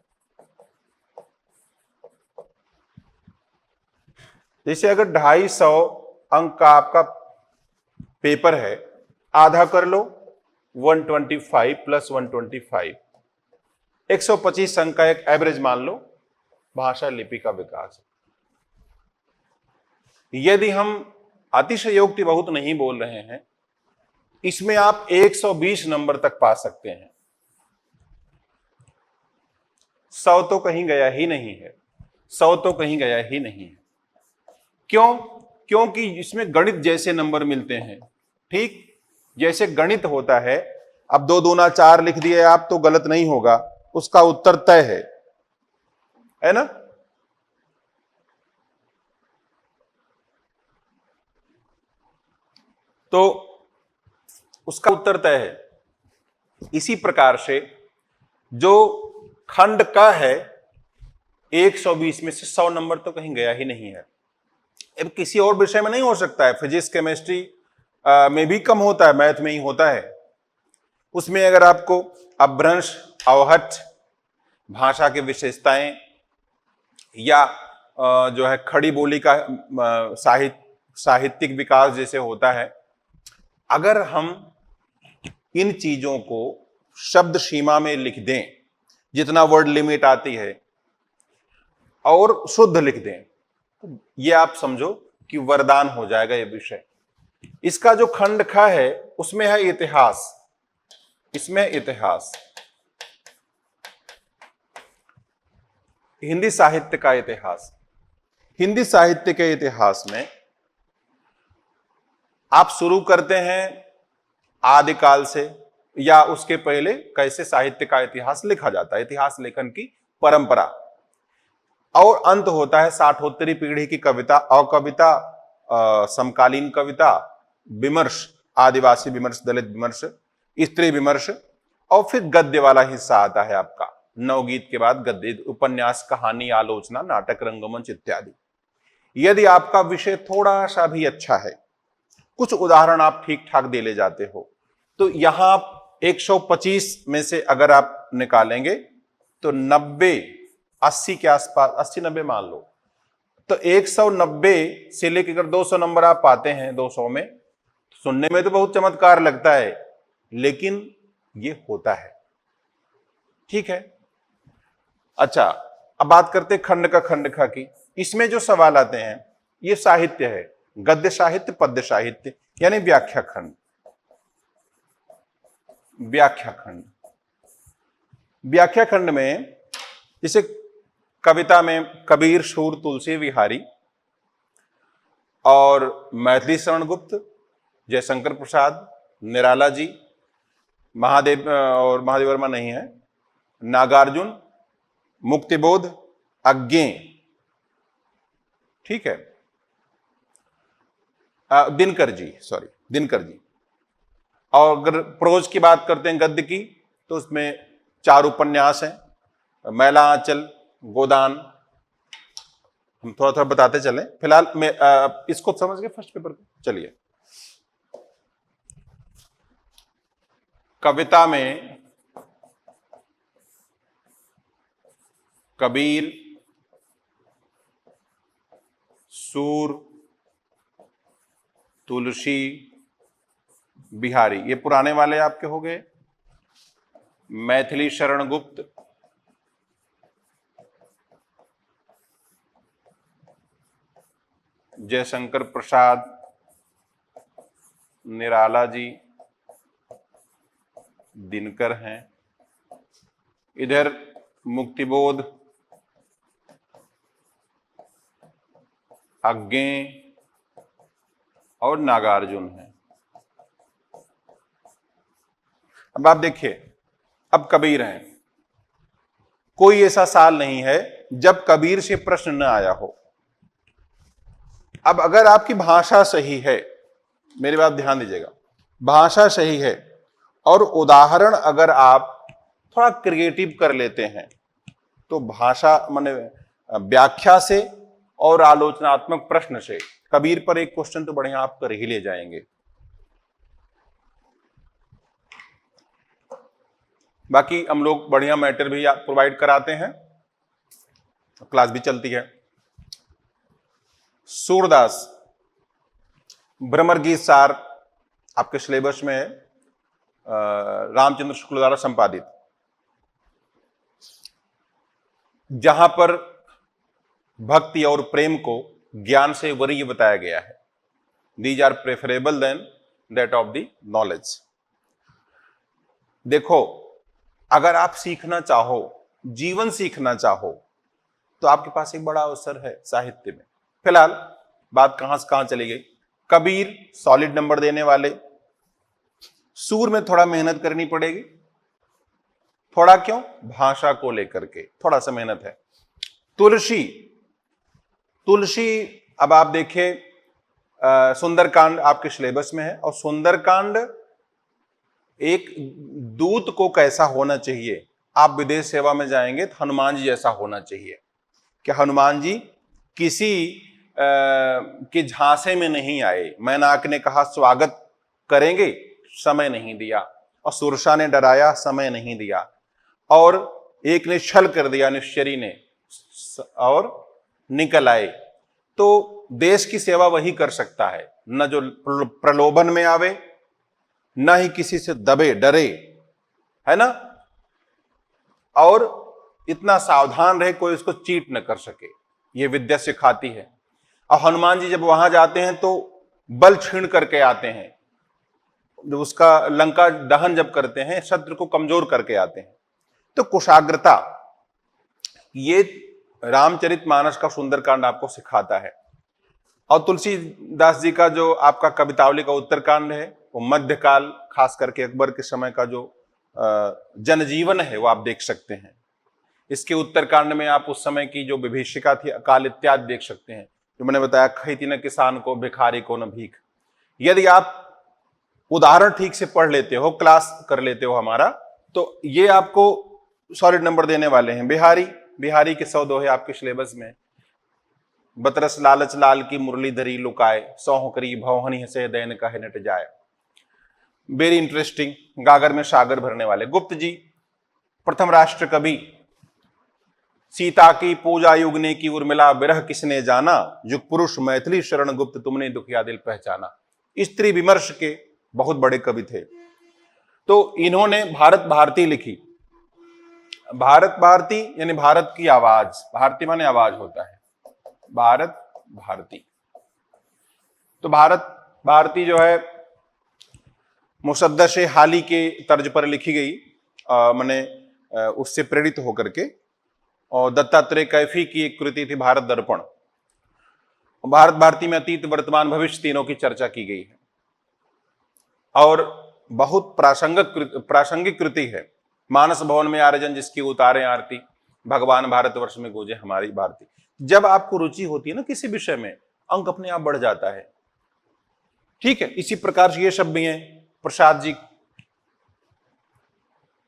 जैसे अगर 250 अंक का आपका पेपर है, आधा कर लो, 125 प्लस 125, 125 अंक का एक एवरेज मान लो भाषा लिपि का विकास। यदि हम अतिशयोक्ति बहुत नहीं बोल रहे हैं, इसमें आप 120 नंबर तक पा सकते हैं। 100 तो कहीं गया ही नहीं है, 100 तो कहीं गया ही नहीं है। क्यों? क्योंकि इसमें गणित जैसे नंबर मिलते हैं। ठीक जैसे गणित होता है, अब 2 दूना 4 लिख दिए आप तो गलत नहीं होगा, उसका उत्तर तय है ना? तो उसका उत्तर तय है। इसी प्रकार से जो खंड का है, 120 में से 100 नंबर तो कहीं गया ही नहीं है। अब किसी और विषय में नहीं हो सकता है, फिजिक्स केमिस्ट्री में भी कम होता है, मैथ में ही होता है। उसमें अगर आपको अपभ्रंश, अवहट्ठ, भाषा की विशेषताएं या जो है खड़ी बोली का साहित्यिक विकास जैसे होता है, अगर हम इन चीजों को शब्द सीमा में लिख दें, जितना वर्ड लिमिट आती है, और शुद्ध लिख दें, तो ये आप समझो कि वरदान हो जाएगा ये विषय। इसका जो खंड खा है उसमें है इतिहास, इसमें इतिहास, हिंदी साहित्य का इतिहास। हिंदी साहित्य के इतिहास में आप शुरू करते हैं आदिकाल से, या उसके पहले कैसे साहित्य का इतिहास लिखा जाता है, इतिहास लेखन की परंपरा, और अंत होता है 60उत्तरी पीढ़ी की कविता, अकविता, समकालीन कविता, विमर्श, आदिवासी विमर्श, दलित विमर्श, स्त्री विमर्श, और फिर गद्य वाला हिस्सा आता है आपका। नवगीत के बाद गद्य, उपन्यास, कहानी, आलोचना, नाटक, रंगमंच इत्यादि। यदि आपका विषय थोड़ा सा भी अच्छा है, कुछ उदाहरण आप ठीक ठाक दे ले जाते हो, तो यहां 125 में से अगर आप निकालेंगे तो 90, 80 के आसपास, 80-90 मान लो, तो 190 से लेकर अगर 200 नंबर आप पाते हैं 200 में, सुनने में तो बहुत चमत्कार लगता है, लेकिन ये होता है। ठीक है, अच्छा, अब बात करते हैं खंड का, खंड खा की। इसमें जो सवाल आते हैं ये साहित्य है, गद्य साहित्य, पद्य साहित्य, यानी व्याख्या खंड। व्याख्या खंड, व्याख्या खंड में जैसे कविता में कबीर, शूर, तुलसी विहारी, और मैथिली शरण गुप्त, जयशंकर प्रसाद, निराला जी, महादेव, और महादेव वर्मा नहीं है, नागार्जुन, मुक्तिबोध, अज्ञेय, ठीक है, दिनकर जी, सॉरी दिनकर जी। और अगर प्रोज की बात करते हैं गद्य की, तो उसमें 4 उपन्यास हैं, मैला आंचल, गोदान। हम थोड़ा थोड़ा बताते चलें, फिलहाल मैं इसको समझ गए फर्स्ट पेपर को। चलिए, कविता में कबीर, सूर, तुलसी, बिहारी, ये पुराने वाले आपके हो गए। मैथिली शरण गुप्त, जयशंकर प्रसाद, निराला जी, दिनकर हैं। इधर मुक्तिबोध, अज्ञेय और नागार्जुन है। अब आप देखिए, अब कबीर हैं। कोई ऐसा साल नहीं है जब कबीर से प्रश्न न आया हो। अब अगर आपकी भाषा सही है, मेरी बात ध्यान दीजिएगा, भाषा सही है और उदाहरण अगर आप थोड़ा क्रिएटिव कर लेते हैं तो भाषा माने व्याख्या से और आलोचनात्मक प्रश्न से कबीर पर एक क्वेश्चन तो बढ़िया आप कर ही ले जाएंगे। बाकी हम लोग बढ़िया मैटर भी प्रोवाइड कराते हैं, क्लास भी चलती है। सूरदास भ्रमर गीत सार आपके सिलेबस में है, रामचंद्र शुक्ल द्वारा संपादित, जहां पर भक्ति और प्रेम को ज्ञान से वरीय बताया गया है। These are preferable than that of the knowledge. देखो, अगर आप सीखना चाहो, जीवन सीखना चाहो, तो आपके पास एक बड़ा अवसर है साहित्य में। फिलहाल बात कहां से कहां चली गई। कबीर सॉलिड नंबर देने वाले, सूर में थोड़ा मेहनत करनी पड़ेगी। थोड़ा क्यों? भाषा को लेकर के थोड़ा सा मेहनत है। तुलसी, तुलसी अब आप देखिए, सुंदरकांड आपके सिलेबस में है, और सुंदरकांड एक दूत को कैसा होना चाहिए, आप विदेश सेवा में जाएंगे तो हनुमान जी जैसा होना चाहिए कि हनुमान जी किसी के झांसे में नहीं आए। मैनाक ने कहा स्वागत करेंगे, समय नहीं दिया, और सुरसा ने डराया, समय नहीं दिया, और एक ने छल कर दिया निश्चरी ने, और निकल आए। तो देश की सेवा वही कर सकता है, न जो प्रलोभन में आवे, न ही किसी से दबे डरे, है ना, और इतना सावधान रहे कोई उसको चीट न कर सके। ये विद्या सिखाती है। और हनुमान जी जब वहां जाते हैं तो बल छीण करके आते हैं, जब उसका लंका दहन जब करते हैं, शत्रु को कमजोर करके आते हैं। तो कुशाग्रता, ये रामचरितमानस का सुंदरकांड आपको सिखाता है। और तुलसीदास जी का जो आपका कवितावली का उत्तरकांड है, वो मध्यकाल खास करके अकबर के समय का जो जनजीवन है वो आप देख सकते हैं। इसके उत्तरकांड में आप उस समय की जो विभीषिका थी, अकाल इत्यादि देख सकते हैं। जो मैंने बताया, खैती न किसान को, भिखारी को न भीख। यदि आप उदाहरण ठीक से पढ़ लेते हो, क्लास कर लेते हो हमारा, तो ये आपको सॉलिड नंबर देने वाले हैं। बिहारी, बिहारी के 100 दोहे आपके सिलेबस में। बतरस लालच लाल की मुरलीधरी लुकाए, सौह करी भवहनी हसे दैन कहे नट जाए। वेरी इंटरेस्टिंग, गागर में सागर भरने वाले। गुप्त जी प्रथम राष्ट्र कवि, सीता की पूजा युगने की उर्मिला विरह किसने जाना, युग पुरुष मैथिली शरण गुप्त तुमने दुखिया दिल पहचाना। स्त्री विमर्श के बहुत बड़े कवि थे। तो इन्होंने भारत भारती लिखी। भारत भारती यानी भारत की आवाज, भारती माने आवाज होता है, भारत भारती। तो भारत भारती जो है मुसद्दश हाली के तर्ज पर लिखी गई, मैंने उससे प्रेरित होकर के, और दत्तात्रेय कैफी की एक कृति थी भारत दर्पण। भारत भारती में अतीत वर्तमान भविष्य तीनों की चर्चा की गई है, और बहुत प्रासंगिक कृति है। मानस भवन में आर्यजन जिसकी उतारे आरती, भगवान भारतवर्ष में गूंजे हमारी भारती। जब आपको रुचि होती है ना किसी विषय में, अंक अपने आप बढ़ जाता है। ठीक है, इसी प्रकार से ये शब्द भी हैं प्रसाद जी,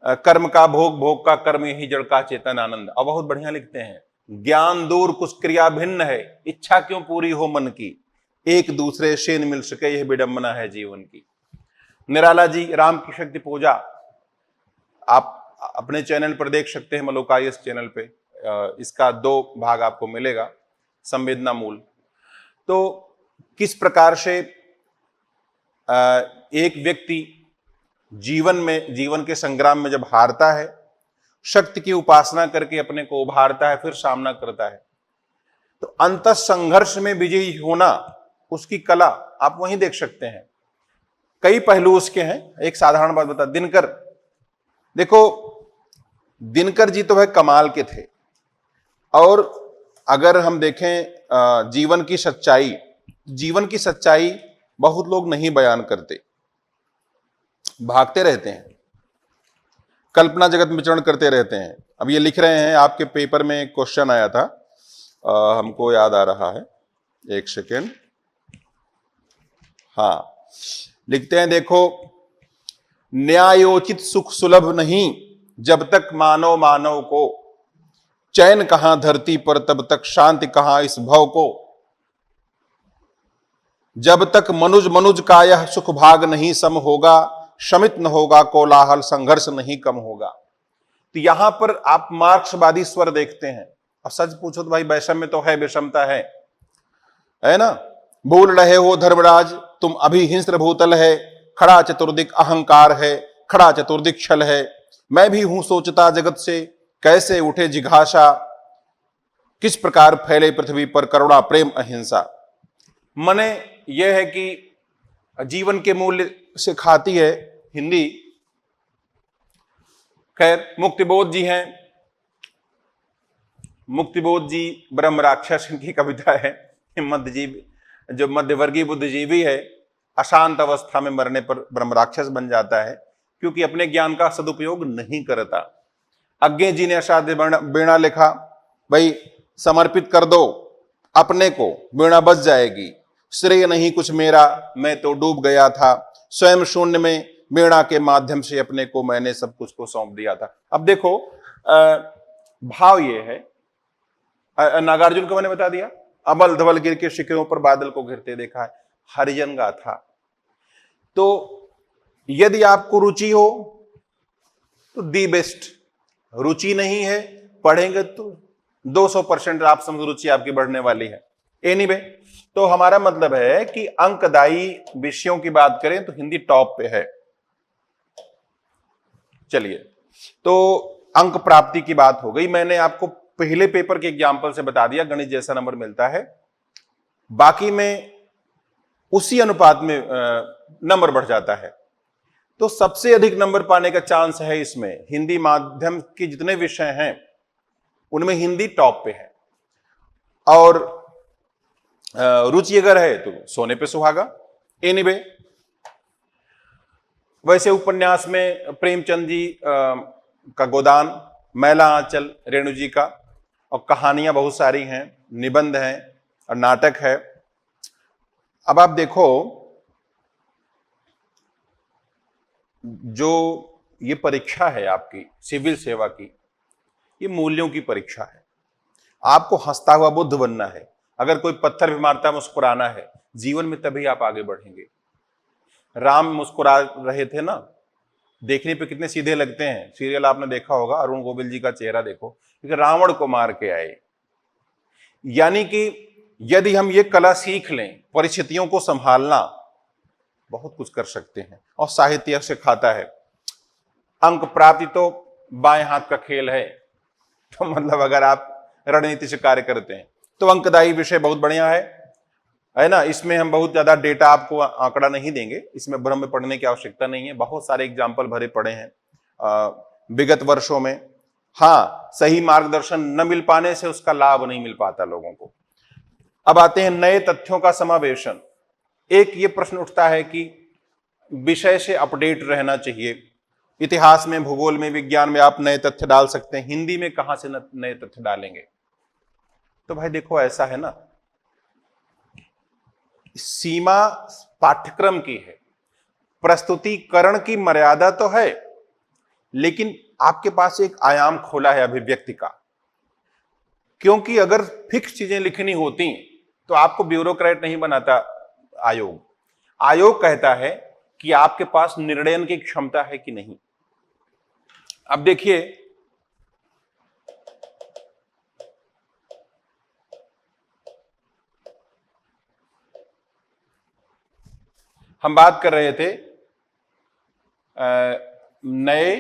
कर्म का भोग, भोग का कर्म, यही जड़ का चेतन आनंद। अब बहुत बढ़िया लिखते हैं, ज्ञान दूर कुछ क्रिया भिन्न है, इच्छा क्यों पूरी हो मन की, एक दूसरे से न मिल सके यह विडंबना है जीवन की। निराला जी राम की शक्ति पूजा, आप अपने चैनल पर देख सकते हैं, मलोकायस चैनल पे। इसका 2 भाग आपको मिलेगा, संवेदना मूल। तो किस प्रकार से एक व्यक्ति जीवन के संग्राम में जब हारता है, शक्ति की उपासना करके अपने को उभारता है, फिर सामना करता है। तो अंत संघर्ष में विजयी होना, उसकी कला आप वहीं देख सकते हैं। कई पहलू उसके हैं। एक साधारण बात बता, दिनकर देखो, दिनकर जी तो भाई कमाल के थे। और अगर हम देखें जीवन की सच्चाई बहुत लोग नहीं बयान करते, भागते रहते हैं, कल्पना जगत में विचरण करते रहते हैं। अब ये लिख रहे हैं, आपके पेपर में एक क्वेश्चन आया था, हमको याद आ रहा है, एक सेकेंड। हाँ, लिखते हैं, देखो, न्यायोचित सुख सुलभ नहीं, जब तक मानव मानव को, चैन कहां धरती पर तब तक शांति कहां इस भव को, जब तक मनुज मनुज का यह सुख भाग नहीं सम होगा, शमित न होगा कोलाहल संघर्ष नहीं कम होगा। तो यहां पर आप मार्क्सवादी स्वर देखते हैं। अब सच पूछो तो भाई वैषम्य तो है, विषमता है ना। भूल रहे हो धर्मराज तुम अभी हिंस्र भूतल है, खड़ा चतुर्दिक अहंकार है, खड़ा चतुर्दिक छल है, मैं भी हूं सोचता जगत से कैसे उठे जिघाषा, किस प्रकार फैले पृथ्वी पर करुणा प्रेम अहिंसा। मने यह है कि जीवन के मूल्य से खाती है हिंदी। खैर, मुक्तिबोध जी हैं, मुक्तिबोध जी ब्रह्म राक्षस की कविता है। मध्यजीवी, जो मध्यवर्गीय बुद्धिजीवी है, अशांत अवस्था में मरने पर ब्रह्म राक्षस बन जाता है, क्योंकि अपने ज्ञान का सदुपयोग नहीं करता। अज्ञे जी ने असाध्य वीणा लिखा, भाई समर्पित कर दो अपने को, वीणा बज जाएगी, श्रेय नहीं कुछ मेरा, मैं तो डूब गया था, स्वयं शून्य में वीणा के माध्यम से अपने को मैंने सब कुछ को सौंप दिया था। अब देखो, भाव ये है, नागार्जुन को मैंने बता दिया, अबल धवल गिर के शिखरों पर बादल को घिरते देखा है, हरिजन गाथा। तो यदि आपको रुचि हो तो दी बेस्ट, रुचि नहीं है पढ़ेंगे तो 200% आप समझ रुचि आपकी बढ़ने वाली है। एनीवे, तो हमारा मतलब है कि अंकदायी विषयों की बात करें तो हिंदी टॉप पे है। चलिए, तो अंक प्राप्ति की बात हो गई। मैंने आपको पहले पेपर के एग्जाम्पल से बता दिया गणित जैसा नंबर मिलता है, बाकी में उसी अनुपात में नंबर बढ़ जाता है। तो सबसे अधिक नंबर पाने का चांस है इसमें, हिंदी माध्यम के जितने विषय हैं उनमें हिंदी टॉप पे है। और रुचि अगर है तो सोने पे सुहागा। एनीवे, वैसे उपन्यास में प्रेमचंद जी का गोदान, मैला आंचल रेणु जी का, और कहानियां बहुत सारी हैं, निबंध हैं और नाटक है। अब आप देखो, जो ये परीक्षा है आपकी सिविल सेवा की, ये मूल्यों की परीक्षा है। आपको हंसता हुआ बुद्ध बनना है, अगर कोई पत्थर भी मारता है मुस्कुराना है जीवन में, तभी आप आगे बढ़ेंगे। राम मुस्कुरा रहे थे ना, देखने पे कितने सीधे लगते हैं, सीरियल आपने देखा होगा, अरुण गोविल जी का चेहरा देखो, क्योंकि रावण को मार के आए। यानी कि यदि हम ये कला सीख लें, परिस्थितियों को संभालना, बहुत कुछ कर सकते हैं। और साहित्य सिखाता है। अंक प्राप्ति तो बाएं हाथ का खेल है, तो मतलब अगर आप रणनीति से कार्य करते हैं तो अंकदायी विषय बहुत बढ़िया है ना। इसमें हम बहुत ज्यादा डेटा आपको आंकड़ा नहीं देंगे, इसमें भ्रम में पढ़ने की आवश्यकता नहीं है, बहुत सारे एग्जाम्पल भरे पड़े हैं विगत वर्षों में। हाँ, सही मार्गदर्शन न मिल पाने से उसका लाभ नहीं मिल पाता लोगों को। अब आते हैं नए तथ्यों का समावेशन। एक ये प्रश्न उठता है कि विषय से अपडेट रहना चाहिए। इतिहास में, भूगोल में, विज्ञान में आप नए तथ्य डाल सकते हैं, हिंदी में कहां से नए तथ्य डालेंगे। तो भाई देखो, ऐसा है ना, सीमा पाठ्यक्रम की है, प्रस्तुतिकरण की मर्यादा तो है, लेकिन आपके पास एक आयाम खोला है अभिव्यक्ति का। क्योंकि अगर फिक्स चीजें लिखनी होती तो आपको ब्यूरोक्रेट नहीं बनाता आयोग। आयोग कहता है कि आपके पास निर्णय की क्षमता है कि नहीं। अब देखिए, हम बात कर रहे थे नए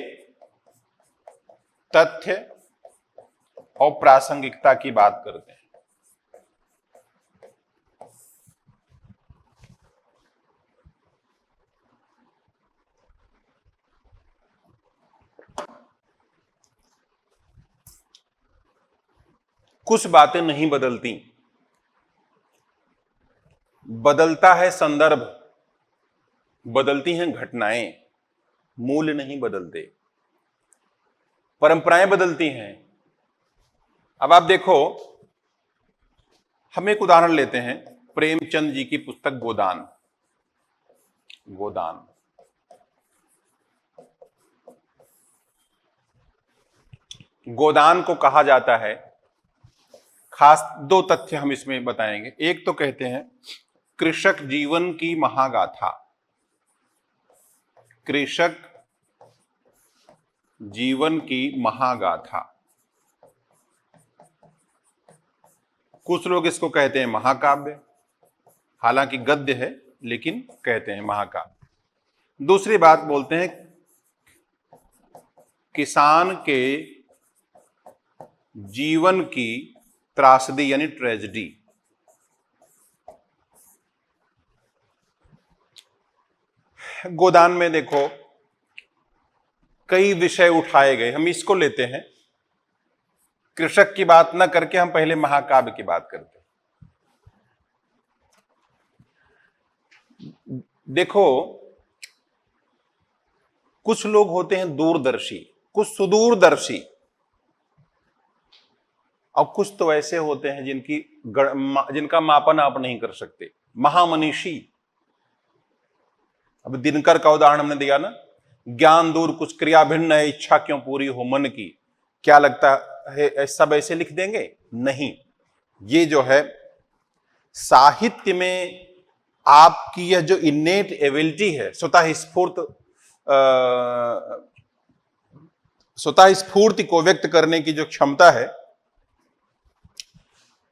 तथ्य और प्रासंगिकता की बात करते हैं। कुछ बातें नहीं बदलती, बदलता है संदर्भ, बदलती हैं घटनाएं, मूल्य नहीं बदलते, परंपराएं बदलती हैं। अब आप देखो, हम एक उदाहरण लेते हैं, प्रेमचंद जी की पुस्तक गोदान। गोदान गोदान को कहा जाता है, खास दो तथ्य हम इसमें बताएंगे। एक तो कहते हैं कृषक जीवन की महागाथा, कृषक जीवन की महागाथा। कुछ लोग इसको कहते हैं महाकाव्य, हालांकि गद्य है लेकिन कहते हैं महाकाव्य। दूसरी बात बोलते हैं किसान के जीवन की त्रासदी यानी ट्रेजेडी। गोदान में देखो कई विषय उठाए गए, हम इसको लेते हैं, कृषक की बात ना करके हम पहले महाकाव्य की बात करते हैं। देखो कुछ लोग होते हैं दूरदर्शी, कुछ सुदूरदर्शी, और कुछ तो ऐसे होते हैं जिनका मापन आप नहीं कर सकते, महामनीषी। अब दिनकर का उदाहरण हमने दिया ना, ज्ञान दूर कुछ क्रिया भिन्न है, इच्छा क्यों पूरी हो मन की। क्या लगता है सब ऐसे लिख देंगे? नहीं। ये जो है साहित्य में आपकी यह जो इनेट एबिलिटी है, स्वतः स्फूर्ति को व्यक्त करने की जो क्षमता है,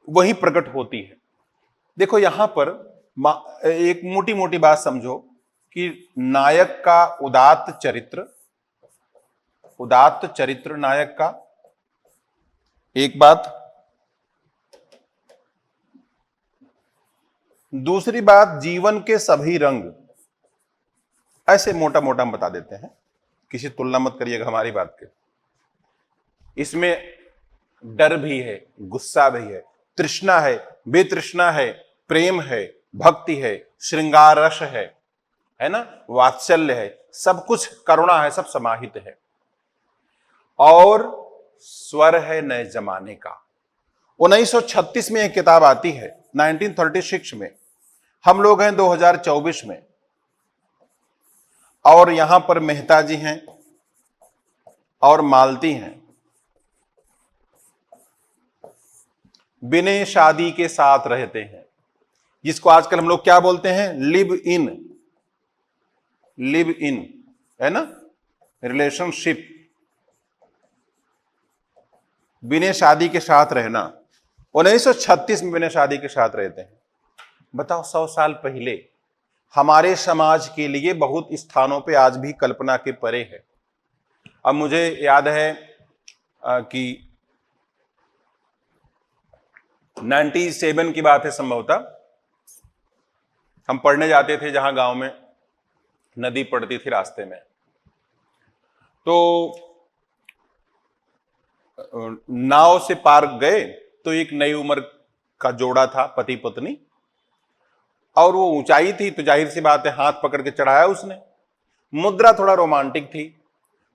वही प्रकट होती है। देखो यहां पर एक मोटी मोटी बात समझो कि नायक का उदात्त चरित्र नायक का एक बात, दूसरी बात जीवन के सभी रंग, ऐसे मोटा मोटा हम बता देते हैं, किसी तुलना मत करिएगा हमारी बात के। इसमें डर भी है, गुस्सा भी है, तृष्णा है, बेतृष्णा है, प्रेम है, भक्ति है, श्रृंगार रस है ना, वात्सल्य है, सब कुछ, करुणा है, सब समाहित है। और स्वर है नए जमाने का। 1936 में एक किताब आती है, 1936 में, हम लोग हैं 2024 में, और यहां पर मेहता जी हैं और मालती हैं। बिना शादी के साथ रहते हैं, जिसको आजकल हम लोग क्या बोलते हैं, लिव इन, है ना, रिलेशनशिप, बिना शादी के साथ रहना। 1936 में बिना शादी के साथ रहते हैं। बताओ 100 साल पहले हमारे समाज के लिए बहुत स्थानों पे आज भी कल्पना के परे है। अब मुझे याद है कि 97 की बात है संभवतः, हम पढ़ने जाते थे जहां गांव में नदी पड़ती थी रास्ते में, तो नाव से पार गए तो एक नई उम्र का जोड़ा था, पति पत्नी, और वो ऊंचाई थी तो जाहिर सी बात है हाथ पकड़ के चढ़ाया उसने। मुद्रा थोड़ा रोमांटिक थी,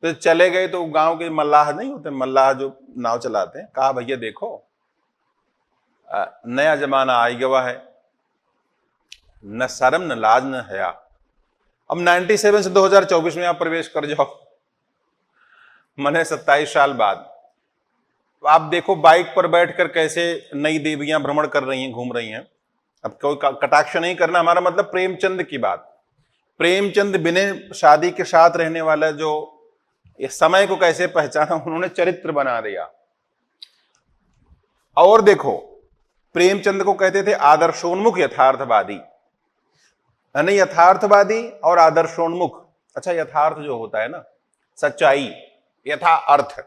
तो चले गए तो गांव के मल्लाह नहीं होते, मल्लाह जो नाव चलाते हैं, कहा भैया देखो नया जमाना आई गवा है, न शर्म न लाज न हया। अब 97 से 2024 में आप प्रवेश कर जाओ, मने 27 साल बाद आप देखो बाइक पर बैठकर कैसे नई देवियां भ्रमण कर रही हैं, घूम रही हैं। अब कोई कटाक्ष नहीं करना, हमारा मतलब प्रेमचंद की बात। प्रेमचंद बिना शादी के साथ रहने वाला जो इस समय को कैसे पहचाना, उन्होंने चरित्र बना दिया। और देखो प्रेमचंद को कहते थे आदर्शोन्मुख यथार्थवादी, यानी यथार्थवादी और आदर्शोन्मुख। अच्छा, यथार्थ जो होता है ना, सच्चाई, यथा अर्थ,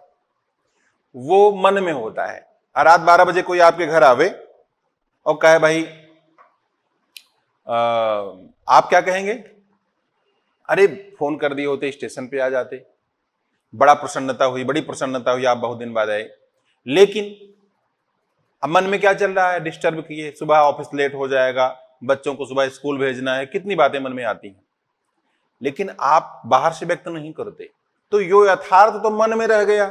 वो मन में होता है। रात 12 बजे कोई आपके घर आवे और कहे भाई आप क्या कहेंगे? अरे फोन कर दिए होते, स्टेशन पे आ जाते, बड़ा प्रसन्नता हुई, बड़ी प्रसन्नता हुई, आप बहुत दिन बाद आए। लेकिन अब मन में क्या चल रहा है, डिस्टर्ब किए, सुबह ऑफिस लेट हो जाएगा, बच्चों को सुबह स्कूल भेजना है, कितनी बातें मन में आती हैं, लेकिन आप बाहर से व्यक्त नहीं करते, तो यो यथार्थ तो मन में रह गया।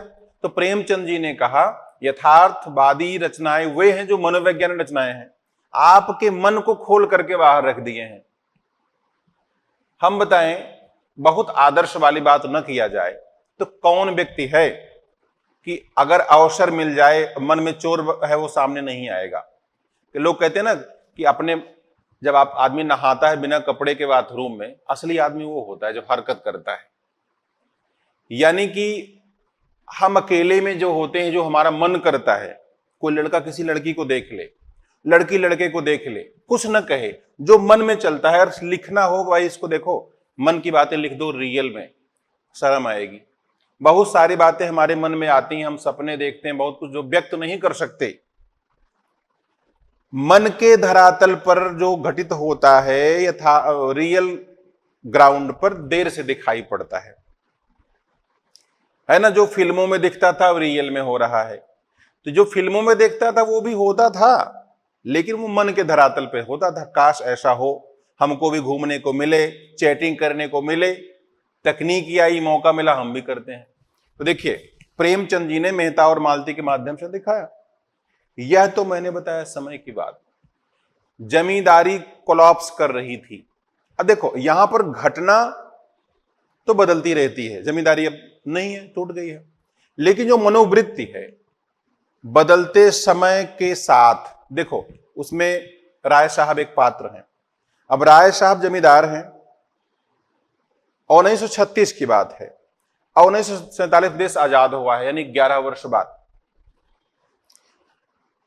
तो प्रेमचंद जी ने कहा यथार्थवादी रचनाएं वे हैं जो मनोवैज्ञानिक रचनाएं हैं, आपके मन को खोल करके बाहर रख दिए हैं। हम बताएं, बहुत आदर्श वाली बात न किया जाए तो कौन व्यक्ति है कि अगर अवसर मिल जाए, मन में चोर है वो सामने नहीं आएगा। कि लोग कहते हैं ना कि अपने, जब आप आदमी नहाता है बिना कपड़े के बाथरूम में, असली आदमी वो होता है जो हरकत करता है। यानी कि हम अकेले में जो होते हैं, जो हमारा मन करता है, कोई लड़का किसी लड़की को देख ले, लड़की लड़के को देख ले, कुछ न कहे, जो मन में चलता है, और लिखना हो भाई इसको देखो, मन की बातें लिख दो, रियल में शर्म आएगी। बहुत सारी बातें हमारे मन में आती हैं, हम सपने देखते हैं, बहुत कुछ जो व्यक्त नहीं कर सकते। मन के धरातल पर जो घटित होता है यथा रियल ग्राउंड पर देर से दिखाई पड़ता है ना। जो फिल्मों में दिखता था रियल में हो रहा है। तो जो फिल्मों में देखता था वो भी होता था, लेकिन वो मन के धरातल पे होता था। काश ऐसा हो, हमको भी घूमने को मिले, चैटिंग करने को मिले, तकनीक आई, मौका मिला, हम भी करते हैं। तो देखिए, प्रेमचंद जी ने मेहता और मालती के माध्यम से दिखाया। यह तो मैंने बताया समय की बात। जमींदारी कोलैप्स कर रही थी। अब देखो, यहां पर घटना तो बदलती रहती है, जमींदारी अब नहीं है, टूट गई है, लेकिन जो मनोवृत्ति है बदलते समय के साथ, देखो उसमें राय साहब एक पात्र हैं। अब राय साहब जमींदार हैं, 1936 की बात है, 1947 देश आजाद हुआ है, यानी 11 वर्ष बाद।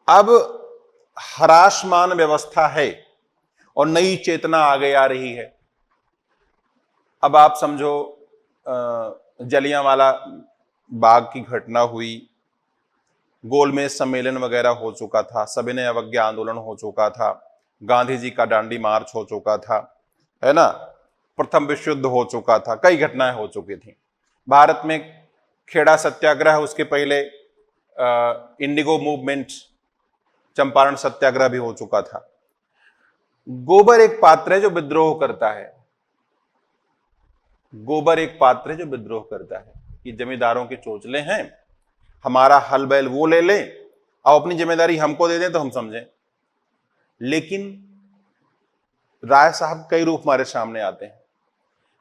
अब हरासमान व्यवस्था है और नई चेतना आगे आ रही है। अब आप समझो, जलियांवाला बाग की घटना हुई, गोलमेज सम्मेलन वगैरह हो चुका था, सविनय अवज्ञा आंदोलन हो चुका था, गांधी जी का दांडी मार्च हो चुका था, है ना, प्रथम विश्व युद्ध हो चुका था, कई घटनाएं हो चुकी थी। भारत में खेड़ा सत्याग्रह, उसके पहले इंडिगो मूवमेंट, चंपारण सत्याग्रह भी हो चुका था। गोबर एक पात्र है जो विद्रोह करता है, गोबर एक पात्र है जो विद्रोह करता है कि जमींदारों के चोचले हैं, हमारा हल बैल वो ले लें और अपनी जिम्मेदारी हमको दे दें तो हम समझें। लेकिन राय साहब कई रूप हमारे सामने आते हैं।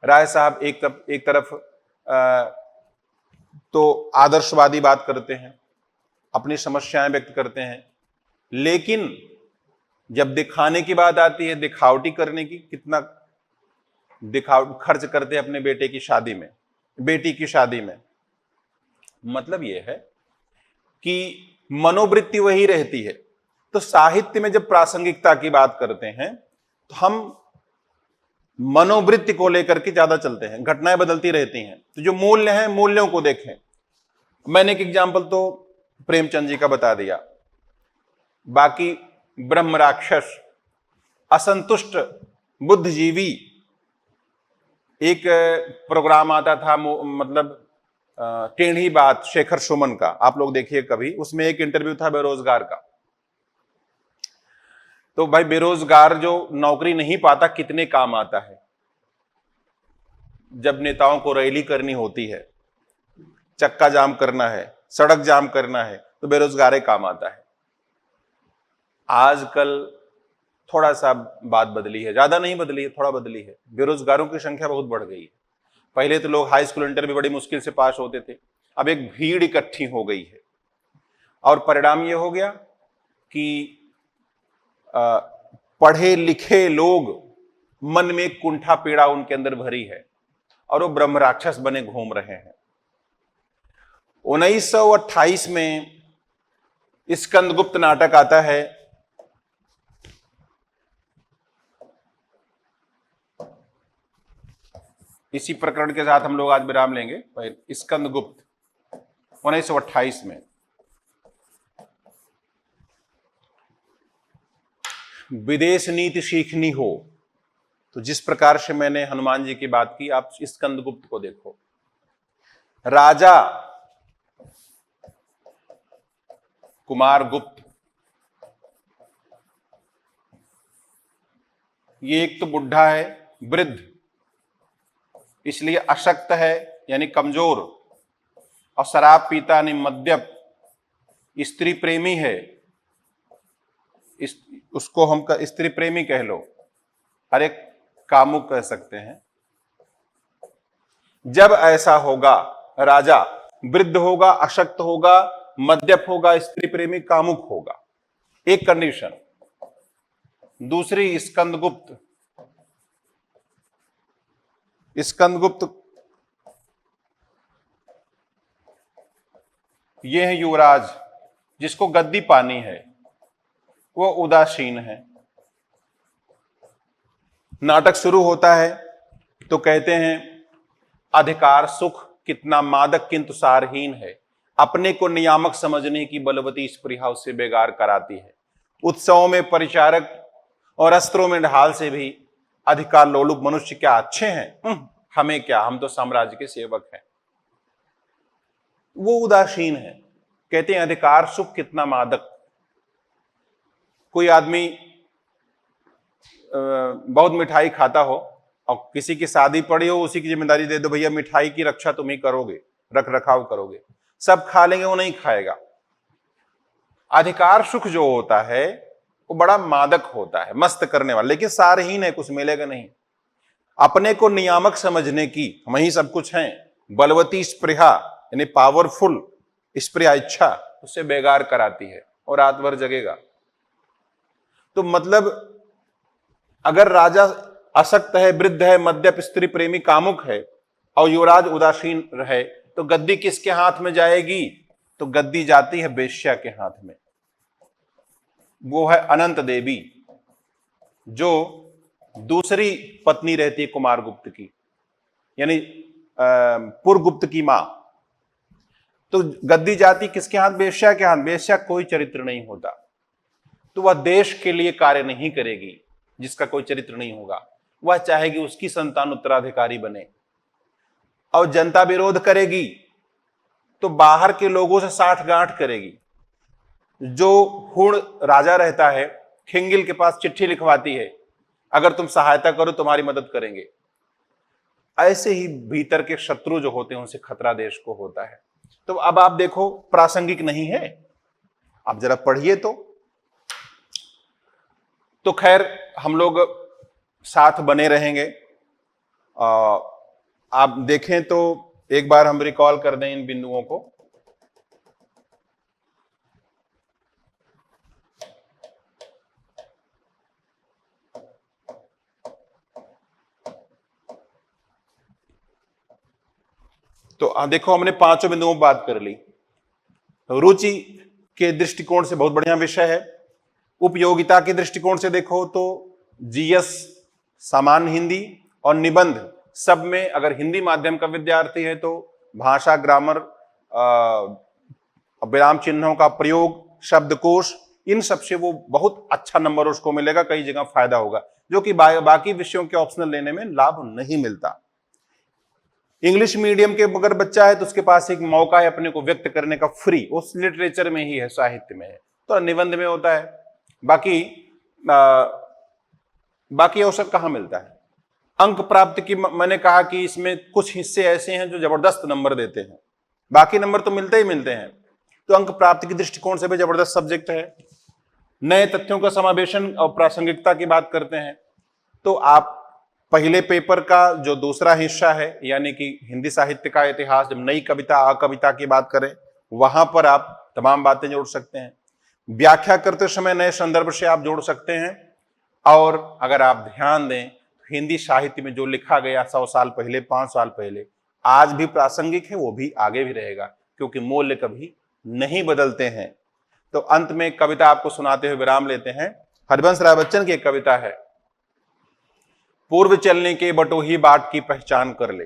राय साहब एक तरफ तो आदर्शवादी बात करते हैं, अपनी समस्याएं व्यक्त करते हैं, लेकिन जब दिखाने की बात आती है, दिखावटी करने की, कितना खर्च करते हैं अपने बेटे की शादी में, बेटी की शादी में। मतलब यह है कि मनोवृत्ति वही रहती है। तो साहित्य में जब प्रासंगिकता की बात करते हैं तो हम मनोवृत्ति को लेकर के ज्यादा चलते हैं, घटनाएं बदलती रहती हैं, तो जो मूल्य हैं मूल्यों को देखें। मैंने एक एग्जाम्पल तो प्रेमचंद जी का बता दिया, बाकी ब्रह्म राक्षस, असंतुष्ट बुद्धिजीवी, एक प्रोग्राम आता था, मतलब टेढ़ी बात, शेखर सुमन का, आप लोग देखिए कभी, उसमें एक इंटरव्यू था बेरोजगार का। तो भाई बेरोजगार जो नौकरी नहीं पाता कितने काम आता है। जब नेताओं को रैली करनी होती है, चक्का जाम करना है, सड़क जाम करना है, तो बेरोजगार काम आता है। आजकल थोड़ा सा बात बदली है, ज्यादा नहीं बदली है, थोड़ा बदली है। बेरोजगारों की संख्या बहुत बढ़ गई है। पहले तो लोग हाई स्कूल इंटर भी बड़ी मुश्किल से पास होते थे, अब एक भीड़ इकट्ठी हो गई है, और परिणाम यह हो गया कि पढ़े लिखे लोग, मन में एक कुंठा पीड़ा उनके अंदर भरी है और वो ब्रह्म राक्षस बने घूम रहे हैं। 1928 में स्कंदगुप्त नाटक आता है। इसी प्रकरण के साथ हम लोग आज विराम लेंगे। स्कंदगुप्त 1928 में। विदेश नीति सीखनी हो तो जिस प्रकार से मैंने हनुमान जी की बात की, आप स्कंदगुप्त को देखो। राजा कुमारगुप्त ये एक तो बुढ़ा है, वृद्ध, इसलिए अशक्त है यानी कमजोर, और शराब पीता यानी मद्यप, स्त्री प्रेमी है, उसको हम स्त्री प्रेमी कह लो, अरे कामुक कह सकते हैं। जब ऐसा होगा, राजा वृद्ध होगा, अशक्त होगा, मद्यप होगा, स्त्री प्रेमी, कामुक होगा, एक कंडीशन। दूसरी, स्कंदगुप्त। स्कंदगुप्त ये है युवराज जिसको गद्दी पानी है, वो उदासीन है। नाटक शुरू होता है तो कहते हैं अधिकार सुख कितना मादक किंतु सारहीन है, अपने को नियामक समझने की बलवती स्पृहा उससे बेगार कराती है। उत्सवों में परिचारक और अस्त्रों में ढाल से भी अधिकार लोलुप मनुष्य क्या अच्छे हैं, हमें क्या, हम तो साम्राज्य के सेवक हैं। वो उदासीन है। कहते हैं अधिकार सुख कितना मादक। कोई आदमी बहुत मिठाई खाता हो और किसी की शादी पड़ी हो, उसी की जिम्मेदारी दे दो, भैया मिठाई की रक्षा तुम ही करोगे, रख रखाव करोगे, सब खा लेंगे, वो नहीं खाएगा। अधिकार सुख जो होता है वो बड़ा मादक होता है, मस्त करने वाला, लेकिन सारहीन है, कुछ मिलेगा नहीं। अपने को नियामक समझने की, हम ही सब कुछ हैं, बलवती स्पृहा यानी पावरफुल स्पृहा, इच्छा, उससे बेगार कराती है और रात भर जगेगा। तो मतलब अगर राजा अशक्त है, वृद्ध है, मद्यप, स्त्री प्रेमी, कामुक है और युवराज उदासीन रहे तो गद्दी किसके हाथ में जाएगी? तो गद्दी जाती है वेश्या के हाथ में। वो है अनंत देवी, जो दूसरी पत्नी रहती है कुमारगुप्त की, यानी पुरगुप्त की मां। तो गद्दी जाती किसके हाथ? वेश्या के हाथ। वेश्या कोई चरित्र नहीं होता, तो वह देश के लिए कार्य नहीं करेगी जिसका कोई चरित्र नहीं होगा। वह चाहेगी उसकी संतान उत्तराधिकारी बने, और जनता विरोध करेगी तो बाहर के लोगों से साठगांठ करेगी। जो हुण राजा रहता है, खिंगिल के पास चिट्ठी लिखवाती है, अगर तुम सहायता करो तुम्हारी मदद करेंगे। ऐसे ही भीतर के शत्रु जो होते हैं उनसे खतरा देश को होता है। तो अब आप देखो, प्रासंगिक नहीं है, आप जरा पढ़िए तो खैर हम लोग साथ बने रहेंगे। आप देखें तो एक बार हम रिकॉल कर दें इन बिंदुओं को। तो देखो, हमने पांचों बिंदुओं पर बात कर ली। रुचि के दृष्टिकोण से बहुत बढ़िया विषय है। उपयोगिता के दृष्टिकोण से देखो तो जीएस, सामान्य हिंदी और निबंध, सब में अगर हिंदी माध्यम का विद्यार्थी है तो भाषा, ग्रामर, विराम चिन्हों का प्रयोग, शब्दकोश, इन सब से वो बहुत अच्छा नंबर उसको मिलेगा, कई जगह फायदा होगा, जो कि बाकी विषयों के ऑप्शनल लेने में लाभ नहीं मिलता। इंग्लिश मीडियम के अगर बच्चा है तो उसके पास एक मौका है अपने को व्यक्त करने का, फ्री, उस लिटरेचर में ही है, साहित्य में है, तो निबंध में होता है। बाकी अवसर कहां मिलता है? अंक प्राप्ति की मैंने कहा कि इसमें कुछ हिस्से ऐसे हैं जो जबरदस्त नंबर देते हैं, बाकी नंबर तो मिलते ही मिलते हैं। तो अंक प्राप्ति के दृष्टिकोण से भी जबरदस्त सब्जेक्ट है। नए तथ्यों का समावेशन और प्रासंगिकता की बात करते हैं तो आप पहले पेपर का जो दूसरा हिस्सा है, यानी कि हिंदी साहित्य का इतिहास, जब नई कविता, अकविता की बात करें, वहां पर आप तमाम बातें जोड़ सकते हैं। व्याख्या करते समय नए संदर्भ से आप जोड़ सकते हैं। और अगर आप ध्यान दें, हिंदी साहित्य में जो लिखा गया 100 साल पहले, 5 साल पहले, आज भी प्रासंगिक है, वो भी आगे भी रहेगा, क्योंकि मूल्य कभी नहीं बदलते हैं। तो अंत में कविता आपको सुनाते हुए विराम लेते हैं। हरिवंश राय बच्चन की एक कविता है, पूर्व चलने के बटोही बाट की पहचान कर ले।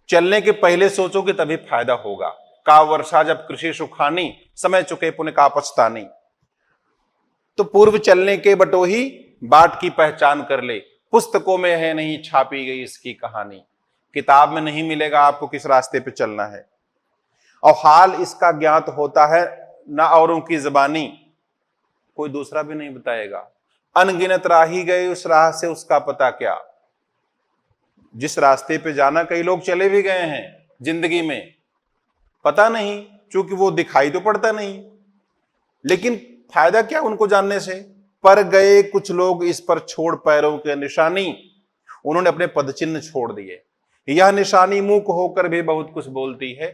चलने के पहले सोचोगे तभी फायदा होगा। का वर्षा जब कृषि सुखानी, समय चुके पुण्य का पछतानी। तो पूर्व चलने के बटोही बाट की पहचान कर ले। पुस्तकों में है नहीं छापी गई इसकी कहानी, किताब में नहीं मिलेगा आपको किस रास्ते पे चलना है। और हाल इसका ज्ञात होता है ना औरों की जुबानी, कोई दूसरा भी नहीं बताएगा। अनगिनत राही गए उस राह से उसका पता क्या। जिस रास्ते पे जाना कई लोग चले भी गए हैं जिंदगी में, पता नहीं, क्योंकि वो दिखाई तो पड़ता नहीं, लेकिन फायदा क्या उनको जानने से। पर गए कुछ लोग इस पर छोड़ पैरों के निशानी, उन्होंने अपने पदचिन्ह छोड़ दिए। यह निशानी मूक होकर भी बहुत कुछ बोलती है,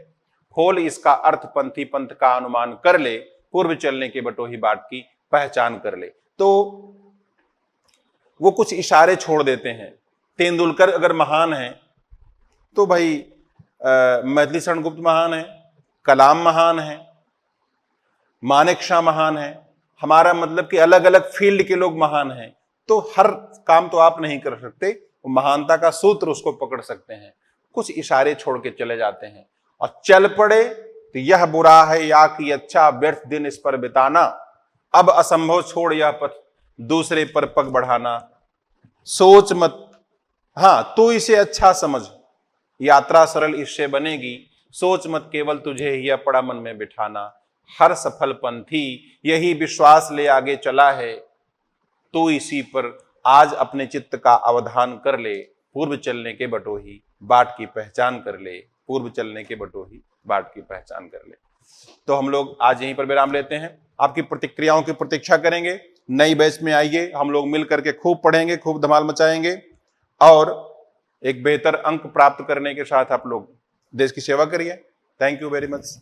खोल इसका अर्थ पंथी पंथ का अनुमान कर ले, पूर्व चलने के बटोही बाट की पहचान कर ले। तो वो कुछ इशारे छोड़ देते हैं। तेंदुलकर अगर महान है तो भाई मैथिली शरण गुप्त महान है, कलाम महान है, मानेकशॉ महान है। हमारा मतलब कि अलग अलग फील्ड के लोग महान हैं, तो हर काम तो आप नहीं कर सकते, महानता का सूत्र उसको पकड़ सकते हैं। कुछ इशारे छोड़ के चले जाते हैं और चल पड़े तो यह बुरा है या कि अच्छा, व्यर्थ दिन इस पर बिताना, अब असंभव छोड़ यह पथ दूसरे पर पग बढ़ाना। सोच मत, हां तू इसे अच्छा समझ, यात्रा सरल इससे बनेगी, सोच मत केवल तुझे यह पड़ा मन में बिठाना। हर सफल पंथी यही विश्वास ले आगे चला है, तो इसी पर आज अपने चित्त का अवधान कर ले, पूर्व चलने के बटोही बाट की पहचान कर ले, पूर्व चलने के बटोही बाट की पहचान कर ले। तो हम लोग आज यहीं पर विराम लेते हैं, आपकी प्रतिक्रियाओं की प्रतीक्षा करेंगे। नई बैच में आइए, हम लोग मिल करके खूब पढ़ेंगे, खूब धमाल मचाएंगे और एक बेहतर अंक प्राप्त करने के साथ आप लोग देश की सेवा करिए। Thank you very much.